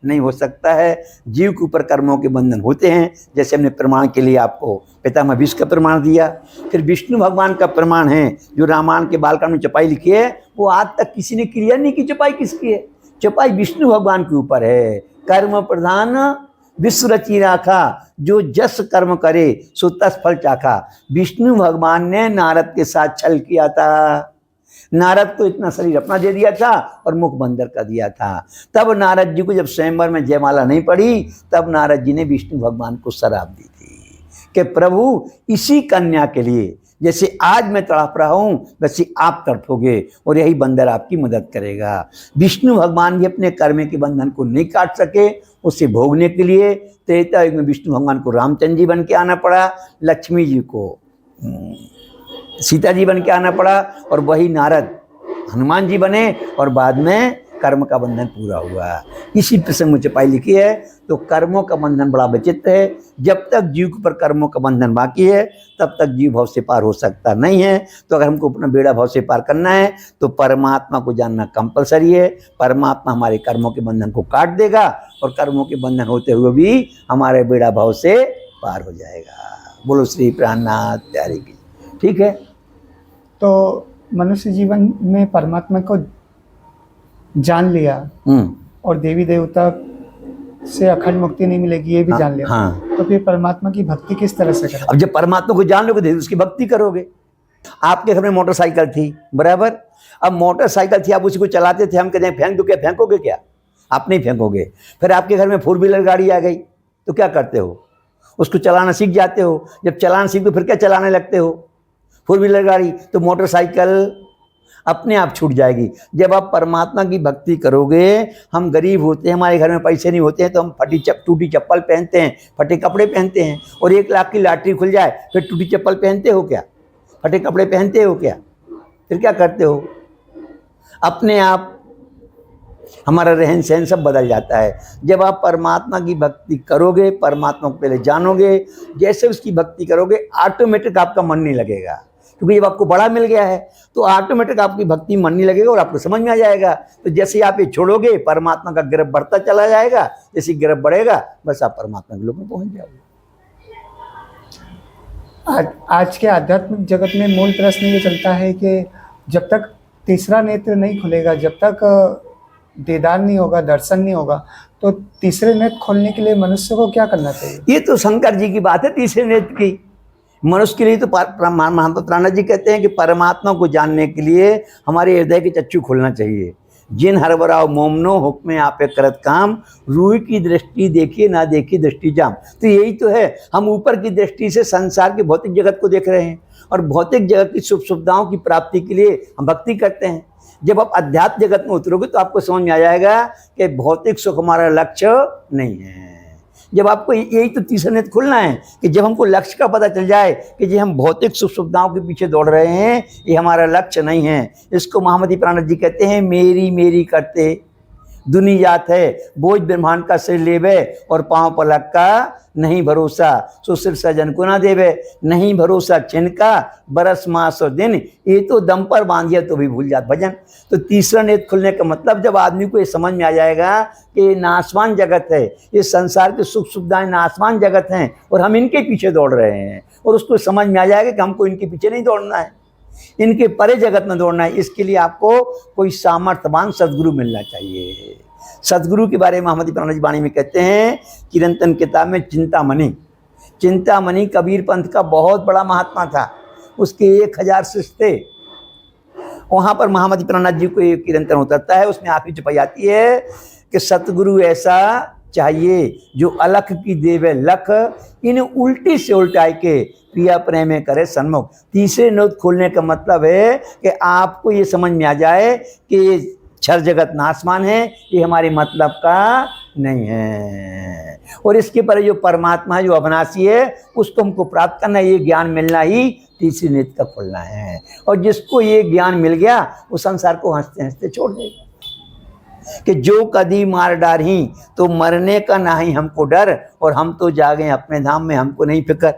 नहीं हो सकता है। जीव के ऊपर कर्मों के बंधन होते हैं। जैसे हमने प्रमाण के लिए आपको पितामह भीष्म का प्रमाण दिया, फिर विष्णु भगवान का प्रमाण है जो रामायण के बालकांड में चपाई लिखी है, वो आज तक किसी ने क्लियर नहीं की चपाई किसकी है। चपाई विष्णु भगवान के ऊपर है। कर्म प्रधान विश्व रची राखा, जो जस कर्म करे सो तस फल चाखा। विष्णु भगवान ने नारद के साथ छल किया था। नारद को इतना शरीर अपना दे दिया था और मुख बंदर कर दिया था। तब नारद जी को जब स्वयंवर में जयमाला नहीं पड़ी तब नारद जी ने विष्णु भगवान को शराब दी थी कि प्रभु इसी कन्या के लिए जैसे आज मैं तड़प रहा हूँ वैसे आप तड़पोगे और यही बंदर आपकी मदद करेगा। विष्णु भगवान भी अपने कर्म के बंधन को नहीं काट सके, उसे भोगने के लिए त्रेता युग में विष्णु भगवान को रामचंद्र जी बन के आना पड़ा, लक्ष्मी जी को सीता जी बन के आना पड़ा, और वही नारद हनुमान जी बने, और बाद में कर्म का बंधन पूरा हुआ। इसी प्रसंग में चपाई लिखी है। तो कर्मों का बंधन बड़ा विचित्र है। जब तक जीव के ऊपर कर्मों का बंधन बाकी है तब तक जीव भव से पार हो सकता नहीं है। तो अगर हमको अपना बेड़ा भव से पार करना है तो परमात्मा को जानना कंपलसरी है। परमात्मा हमारे कर्मों के बंधन को काट देगा और कर्मों के बंधन होते हुए भी हमारे बेड़ा भव से पार हो जाएगा। बोलो श्री प्राणनाथ प्यारे की। ठीक है। तो मनुष्य जीवन में परमात्मा को जान लिया और देवी देवता से अखंड मुक्ति नहीं मिलेगी ये भी जान लिया। हाँ। तो फिर परमात्मा की भक्ति किस तरह से करें? अब जब परमात्मा को जान लोगे तो उसकी भक्ति करोगे। आपके घर में मोटरसाइकिल थी, बराबर। अब मोटरसाइकिल थी, आप उसी को चलाते थे, हम कहते हैं फेंक दो, क्या फेंकोगे? क्या आप नहीं फेंकोगे। फिर आपके घर में 4 व्हीलर गाड़ी आ गई तो क्या करते हो? उसको चलाना सीख जाते हो। जब चलाना सीख दो फिर क्या चलाने लगते हो? 4 व्हीलर गाड़ी। तो मोटरसाइकिल अपने आप छूट जाएगी। जब आप परमात्मा की भक्ति करोगे, हम गरीब होते हैं, हमारे घर में पैसे नहीं होते हैं, तो हम टूटी चप्पल पहनते हैं, फटे कपड़े पहनते हैं। और 1 लाख की लॉटरी खुल जाए फिर टूटी चप्पल पहनते हो क्या? फटे कपड़े पहनते हो क्या? फिर क्या करते हो? अपने आप हमारा रहन सहन सब बदल जाता है। जब आप परमात्मा की भक्ति करोगे, परमात्मा को पहले जानोगे, जैसे उसकी भक्ति करोगे ऑटोमेटिक आपका मन नहीं लगेगा। क्योंकि जब आपको बड़ा मिल गया है तो ऑटोमेटिक आपकी भक्ति मन नहीं लगेगा और आपको समझ में आ जाएगा। तो जैसे आप ये छोड़ोगे परमात्मा का गर्भ बढ़ता चला जाएगा। जैसे गर्भ बढ़ेगा बस आप परमात्मा के लोक में पहुंच जाओगे। आज के आध्यात्मिक जगत में मूल प्रश्न ये चलता है कि जब तक तीसरा नेत्र नहीं खुलेगा, जब तक दीदार नहीं होगा, दर्शन नहीं होगा, तो तीसरे नेत्र खोलने के लिए मनुष्य को क्या करना चाहिए? ये तो शंकर जी की बात है तीसरे नेत्र की। मनुष्य के लिए तो महात्मा प्राणनाथ जी कहते हैं कि परमात्मा को जानने के लिए हमारे हृदय के चक्षु खोलना चाहिए। जिन हरबराव मोमनो हुक्मे आपे करत काम, रूह की दृष्टि देखिए ना देखी दृष्टि जाम। तो यही तो है, हम ऊपर की दृष्टि से संसार के भौतिक जगत को देख रहे हैं और भौतिक जगत की सुख सुविधाओं की प्राप्ति के लिए हम भक्ति करते हैं। जब आप अध्यात्म जगत में उतरोगे तो आपको समझ में आ जाएगा कि भौतिक सुख हमारा लक्ष्य नहीं है। जब आपको यही तो तीसरा नेत्र खुलना है कि जब हमको लक्ष्य का पता चल जाए कि जी हम भौतिक सुख सुविधाओं के पीछे दौड़ रहे हैं, ये हमारा लक्ष्य नहीं है। इसको महामती प्राणनाथ जी कहते हैं मेरी मेरी करते दुनी जात है, बोझ ब्रह्मांड का सिर लेवे और पांव पलक का नहीं भरोसा, सो सिर सजन को ना देवे, नहीं भरोसा छिनका बरस मास और दिन, ये तो दम पर बांधिया तो भी भूल जात भजन। तो तीसरा नेत्र खुलने का मतलब जब आदमी को ये समझ में आ जाएगा कि नाशवान जगत है, ये संसार के सुख सुविधाएं नाशवान जगत हैं और हम इनके पीछे दौड़ रहे हैं, और उसको समझ में आ जाएगा कि हमको इनके पीछे नहीं दौड़ना है, इनके परे जगत में दौड़ना है। इसके लिए आपको कोई सामर्थ्यवान सदगुरु मिलना चाहिए। सदगुरु के बारे में महामती प्राणनाथ जी वाणी में कहते हैं, चिरंतन किताब में चिंतामणि कबीर पंथ का बहुत बड़ा महात्मा था, उसके 1000 शिष्य थे। वहाँ पर महामती प्राणनाथ जी को एक कीर्तन उतरता है, उसमें आखिरी चपाई आती है कि सतगुरु ऐसा चाहिए जो अलख की देवे लख, इन उल्टी से उल्टाई के प्रिया प्रेम करे सन्मुख। तीसरे नेत्र खोलने का मतलब है कि आपको ये समझ में आ जाए कि क्षर जगत नाशवान है, ये हमारे मतलब का नहीं है, और इसके पर जो परमात्मा है जो अविनाशी है उसको हमको प्राप्त करना, ये ज्ञान मिलना ही तीसरी नेत्र का खुलना है। और जिसको ये ज्ञान मिल गया वो संसार को हंसते हंसते छोड़ देगा कि जो कदी मार डारही तो मरने का ना ही हमको डर, और हम तो जागे अपने धाम में हमको नहीं फिक्र।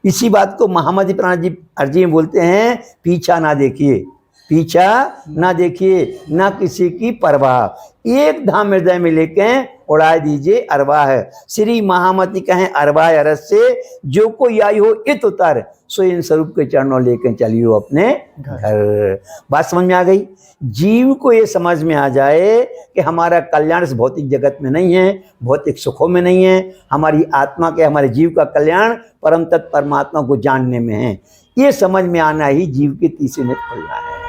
इसी बात को महामती प्राणनाथ जी अर्जी में बोलते हैं, पीछा ना देखिए, पीछा ना देखिए, ना किसी की परवाह, एक धाम हृदय में लेके उड़ा दीजिए अरवाह है। श्री महामती कहें अरवाह अरस से, जो कोई आई हो इत उतर, सो इन स्वरूप के चरणों लेकर चलियो अपने घर। बात समझ में आ गई? जीव को ये समझ में आ जाए कि हमारा कल्याण इस भौतिक जगत में नहीं है, भौतिक सुखों में नहीं है, हमारी आत्मा के हमारे जीव का कल्याण परम तत् परमात्मा को जानने में है। ये समझ में आना ही जीव के तीसरे नेत्र खुलना है।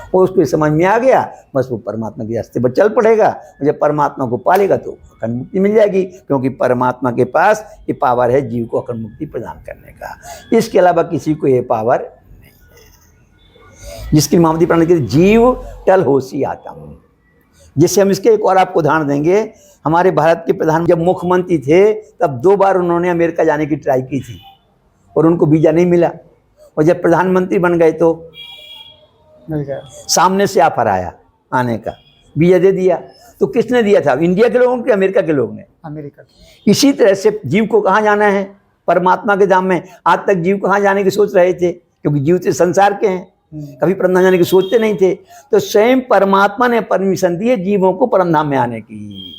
और उसको समझ में आ गया बस वो परमात्मा के रास्ते पर चल पड़ेगा। जब परमात्मा को पालेगा तो अखंड मुक्ति मिल जाएगी, क्योंकि परमात्मा के पास ये पावर है जीव को अखंड मुक्ति प्रदान करने का। इसके अलावा किसी को ये पावर नहीं। जिसकी महामती प्राण के जीव टल होशी आता हूँ। जैसे हम इसके एक और आपको उदाहरण देंगे। हमारे भारत के प्रधान जब मुख्यमंत्री थे तब 2 बार उन्होंने अमेरिका जाने की ट्राई की थी और उनको वीजा नहीं मिला, और जब प्रधानमंत्री बन गए तो मिल गया। सामने से ऑफर आया आने का, वीजा दे दिया। तो किसने दिया था, इंडिया के लोगों ने, अमेरिका के लोग ने? अमेरिका। इसी तरह से जीव को कहाँ जाना है, परमात्मा के धाम में। आज तक जीव कहाँ जाने की सोच रहे थे, क्योंकि जीव तो संसार के हैं, कभी परमधाम जाने की सोचते नहीं थे। तो स्वयं परमात्मा ने परमिशन दी है जीवों को परमधाम में आने की।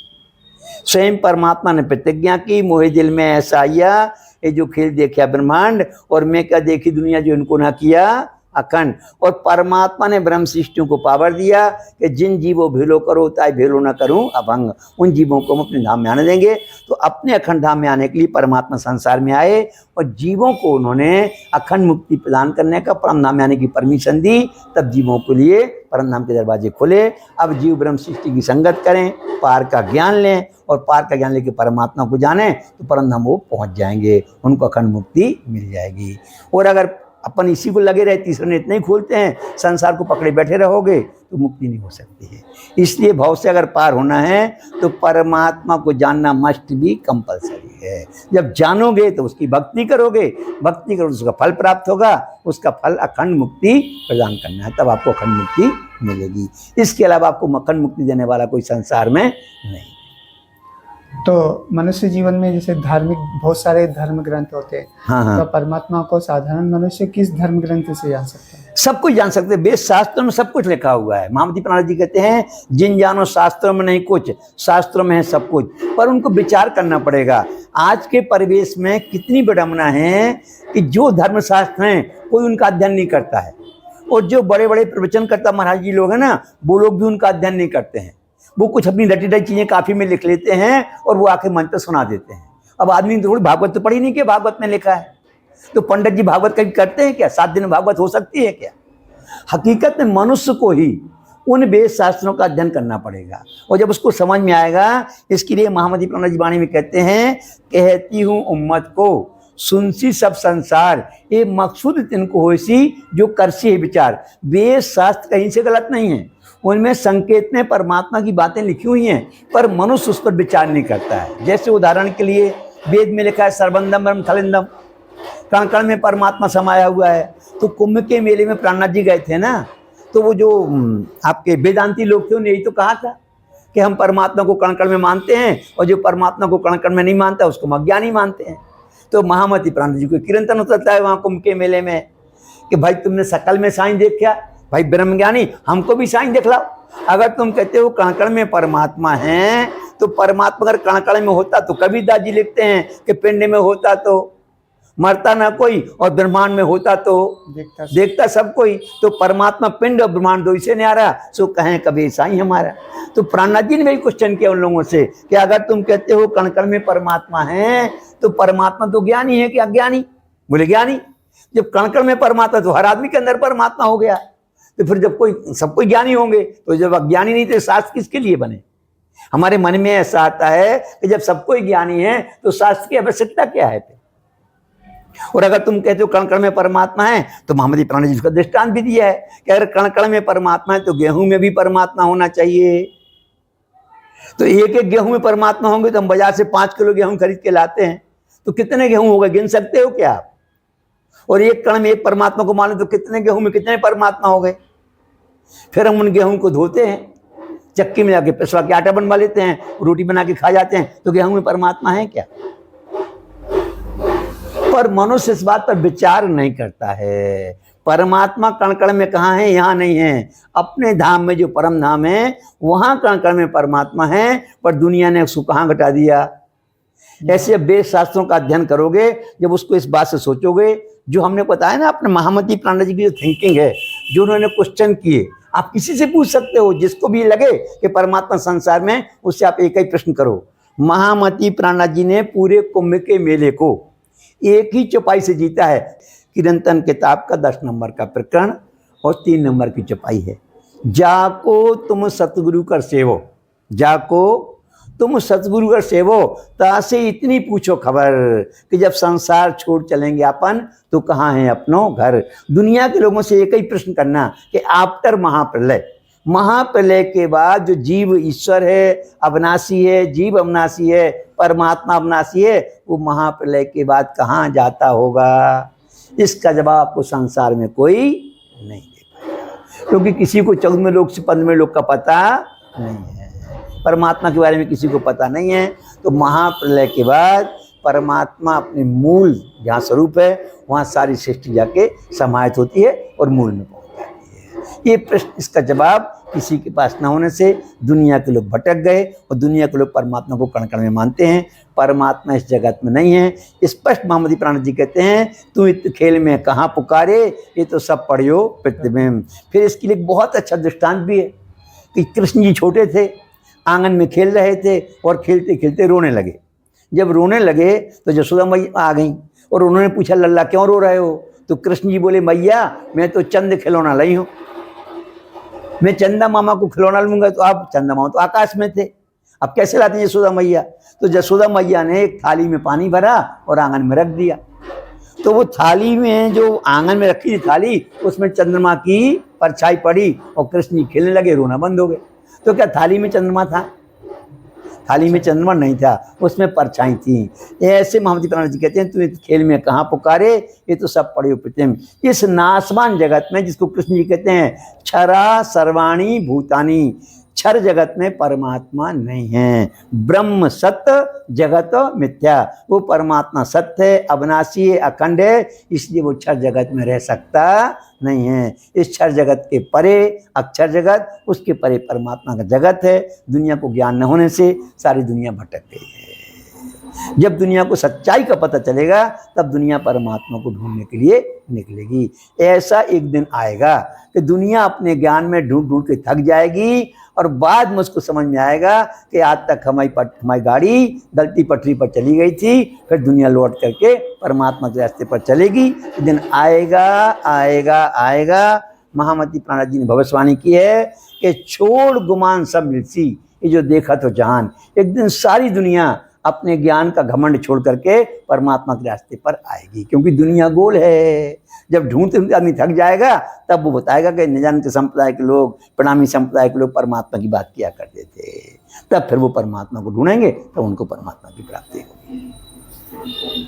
स्वयं परमात्मा ने प्रतिज्ञा की, मोहे दिल में ऐसा आया, ये जो खेल देखा ब्रह्मांड, और मैं क्या देखी दुनिया जो इनको ना किया अखंड। और परमात्मा ने ब्रह्म सृष्टियों को पावर दिया कि जिन जीवों भेलो करो ताई भेलो न करूं अभंग, उन जीवों को हम अपने धाम में आने देंगे। तो अपने अखंड धाम में आने के लिए परमात्मा संसार में आए और जीवों को उन्होंने अखंड मुक्ति प्रदान करने का, परम धाम में आने की परमिशन दी। तब जीवों के लिए परम धाम के दरवाजे खुले। अब जीव ब्रह्म सृष्टि की संगत करें, पार का ज्ञान लें, और पार का ज्ञान लेके परमात्मा को जाने तो परम धाम वो पहुँच जाएंगे, उनको अखंड मुक्ति मिल जाएगी। और अगर अपन इसी को लगे रहे, तीसरे नेत्र नहीं खोलते हैं, संसार को पकड़े बैठे रहोगे तो मुक्ति नहीं हो सकती है। इसलिए भाव से अगर पार होना है तो परमात्मा को जानना मस्ट भी कंपलसरी है। जब जानोगे तो उसकी भक्ति करोगे, भक्ति करोगे तो उसका फल प्राप्त होगा, उसका फल अखंड मुक्ति प्रदान करना है, तब आपको अखंड मुक्ति मिलेगी। इसके अलावा आपको अखंड मुक्ति देने वाला कोई संसार में नहीं। तो मनुष्य जीवन में जैसे धार्मिक बहुत सारे धर्म ग्रंथ होते हैं, हाँ। तो परमात्मा को साधारण मनुष्य किस धर्म ग्रंथ से जान सकता है? सब कुछ जान सकते हैं, वेद शास्त्रों में सब कुछ लिखा हुआ है। महामती प्राण जी कहते हैं जिन जानो शास्त्रों में नहीं कुछ, शास्त्रों में है सब कुछ, पर उनको विचार करना पड़ेगा। आज के परिवेश में कितनी विडंबना है कि जो धर्मशास्त्र हैं कोई उनका अध्ययन नहीं करता है, और जो बड़े बड़े प्रवचनकर्ता महाराज जी लोग हैं ना, वो लोग भी उनका अध्ययन नहीं करते हैं। वो कुछ अपनी रटी रटी चीज़ें काफ़ी में लिख लेते हैं और वो आके मंच पर सुना देते हैं। अब आदमी थोड़ी भागवत तो पढ़ी नहीं कि भागवत में लिखा है, तो पंडित जी भागवत कभी करते हैं क्या? 7 दिन में भागवत हो सकती है क्या? हकीकत में मनुष्य को ही उन वेद शास्त्रों का अध्ययन करना पड़ेगा, और जब उसको समझ में आएगा, इसके लिए महामती प्राण जी वाणी में कहते हैं, कहती हूँ उम्मत को सुनसी सब संसार, ये मकसूद तिनको होसी जो करसी है विचार। वेद शास्त्र कहीं से गलत नहीं है, उनमें संकेत में परमात्मा की बातें लिखी हुई हैं, पर मनुष्य उस पर विचार नहीं करता है। जैसे उदाहरण के लिए वेद में लिखा है सर्वंदम ब्रह्म थलिंदम, कण कण में परमात्मा समाया हुआ है। तो कुंभ के मेले में प्राणनाथ जी गए थे ना, तो वो जो आपके वेदांती लोग थे उन्हें यही तो कहा था कि हम परमात्मा को कण कण में मानते हैं, और जो परमात्मा को कण कण में नहीं मानता उसको हम अज्ञानी मानते हैं। तो महामती प्राण जी को किरंतन उतरता है वहाँ कुंभ के मेले में कि भाई तुमने शकल में साईं देखा, भाई ब्रह्मज्ञानी हमको भी साईं दिखलाओ। अगर तुम कहते हो कण कण में परमात्मा है, तो परमात्मा अगर कण कण में होता तो कबीरदास जी लिखते हैं कि पिंड में होता तो मरता ना कोई, और ब्रह्मांड में होता तो देखता सब कोई। तो परमात्मा पिंड और ब्रह्मांड दो इसे न्यारा, सो कहें कभी साईं हमारा। तो प्राणनाथ जी ने भी क्वेश्चन किया उन लोगों से कि अगर तुम कहते हो कण कण में परमात्मा है, तो परमात्मा तो ज्ञानी है कि अज्ञानी? बोले ज्ञानी। जब कण कण में परमात्मा तो हर आदमी के अंदर परमात्मा हो गया, तो फिर जब सब कोई ज्ञानी होंगे, तो जब अज्ञानी नहीं तो शास्त्र किसके लिए बने? हमारे मन में ऐसा आता है कि जब सब कोई ज्ञानी है तो शास्त्र की आवश्यकता क्या है? और अगर तुम कहते हो कण कण में परमात्मा है, तो महामती प्राण जी उसका दृष्टांत भी दिया है कि अगर कण कण में परमात्मा है तो गेहूं में भी परमात्मा होना चाहिए। तो एक एक गेहूं में परमात्मा होंगे, तो हम बाजार से 5 किलो गेहूं खरीद के लाते हैं, तो कितने गेहूं हो गए, गिन सकते हो क्या आप? और एक कण में एक परमात्मा को माने तो कितने गेहूं में कितने परमात्मा हो गए? फिर हम उन गेहूं को धोते हैं, चक्की में जाके पिसवा के आटा बनवा लेते हैं, रोटी बना के खा जाते हैं, तो गेहूं में परमात्मा है क्या? पर मनुष्य इस बात पर विचार नहीं करता है। परमात्मा कण कण में कहाँ है? यहाँ नहीं है। अपने धाम में जो परम धाम है वहाँ कण कण में परमात्मा है, पर दुनिया ने उसको कहाँ घटा दिया। ऐसे जब वेद शास्त्रों का अध्ययन करोगे, जब उसको इस बात से सोचोगे, जो हमने बताया ना अपने महामती प्राण जी की जो थिंकिंग है, जो उन्होंने क्वेश्चन किए, आप किसी से पूछ सकते हो, जिसको भी लगे कि परमात्मा संसार में, उससे आप एक ही प्रश्न करो। महामती प्राण जी ने पूरे कुंभ के मेले को एक ही चौपाई से जीता है। किरंतन किताब का 10 नंबर का प्रकरण और 3 नंबर की चौपाई है, जाको तुम सतगुरु कर सेवो, जाको तुम सतगुरु का सेवो तासे इतनी पूछो खबर कि जब संसार छोड़ चलेंगे अपन तो कहाँ है अपनो घर। दुनिया के लोगों से एक ही प्रश्न करना कि आफ्टर महाप्रलय, महाप्रलय के बाद जो जीव ईश्वर है, अविनाशी है, जीव अविनाशी है, परमात्मा अविनाशी है, वो महाप्रलय के बाद कहाँ जाता होगा, इसका जवाब आपको संसार में कोई नहीं दे पाएगा, क्योंकि किसी को 14वें लोक से 15वें लोक का पता नहीं है, परमात्मा के बारे में किसी को पता नहीं है। तो महाप्रलय के बाद परमात्मा अपने मूल जहाँ स्वरूप है वहाँ सारी सृष्टि जाके समाहित होती है और मूल में पहुँच जाती है। ये प्रश्न, इसका जवाब किसी के पास न होने से दुनिया के लोग भटक गए और दुनिया के लोग परमात्मा को कण कण में मानते हैं। परमात्मा इस जगत में नहीं है। स्पष्ट महामती प्राण जी कहते हैं, तू इत खेल में कहाँ पुकारे, ये तो सब पढ़ियो प्रतिबिंब। फिर इसके लिए बहुत अच्छा दृष्टांत भी है कि कृष्ण जी छोटे थे, आंगन में खेल रहे थे और खेलते खेलते रोने लगे। जब रोने लगे तो यशोदा मैया आ गई और उन्होंने पूछा, लल्ला क्यों रो रहे हो? तो कृष्ण जी बोले, मैया मैं तो चंद खिलौना लाई हूँ, मैं चंदा मामा को खिलौना लूंगा। तो आप, चंदा मामा तो आकाश में थे, अब कैसे लाते हैं यशोदा मैया? तो यशोदा मैया ने एक थाली में पानी भरा और आंगन में रख दिया। तो वो थाली में, जो आंगन में रखी थी थाली, उसमें चंद्रमा की परछाई पड़ी और कृष्ण जी खेलने लगे, रोना बंद हो गए। तो क्या थाली में चंद्रमा था? थाली में चंद्रमा नहीं था, उसमें परछाई थी। ऐसे महामती प्राण जी कहते हैं, तू इस खेल में कहाँ पुकारे, ये तो सब पढ़ियो प्रतिबिंब। इस नासवान जगत में, जिसको कृष्ण जी कहते हैं क्षरा सर्वाणी भूतानी, क्षर जगत में परमात्मा नहीं है। ब्रह्म सत्य, जगत मिथ्या। वो परमात्मा सत्य है, अविनाशी है, अखंड है, इसलिए वो क्षर जगत में रह सकता नहीं है। इस क्षर जगत के परे अक्षर जगत, उसके परे परमात्मा का जगत है। दुनिया को ज्ञान न होने से सारी दुनिया भटक गई है। जब दुनिया को सच्चाई का पता चलेगा तब दुनिया परमात्मा को ढूंढने के लिए निकलेगी। ऐसा एक दिन आएगा कि दुनिया अपने ज्ञान में ढूंढ ढूंढ के थक जाएगी और बाद में उसको समझ में आएगा कि आज तक हमारी गाड़ी गलती पटरी पर चली गई थी, फिर दुनिया लौट करके परमात्मा के रास्ते पर चलेगी। दिन आएगा आएगा आएगा। महामती प्राण जी ने भविष्यवाणी की है कि छोड़ गुमान सब मिलसी, ये जो देखा तो जहान। एक दिन सारी दुनिया अपने ज्ञान का घमंड छोड़ करके परमात्मा के रास्ते पर आएगी, क्योंकि दुनिया गोल है। जब ढूंढते ढूंढते आदमी थक जाएगा तब वो बताएगा कि निजान के संप्रदाय के लोग, प्रणामी संप्रदाय के लोग परमात्मा की बात किया करते थे। तब फिर वो परमात्मा को ढूंढेंगे, तब उनको परमात्मा की प्राप्ति होगी।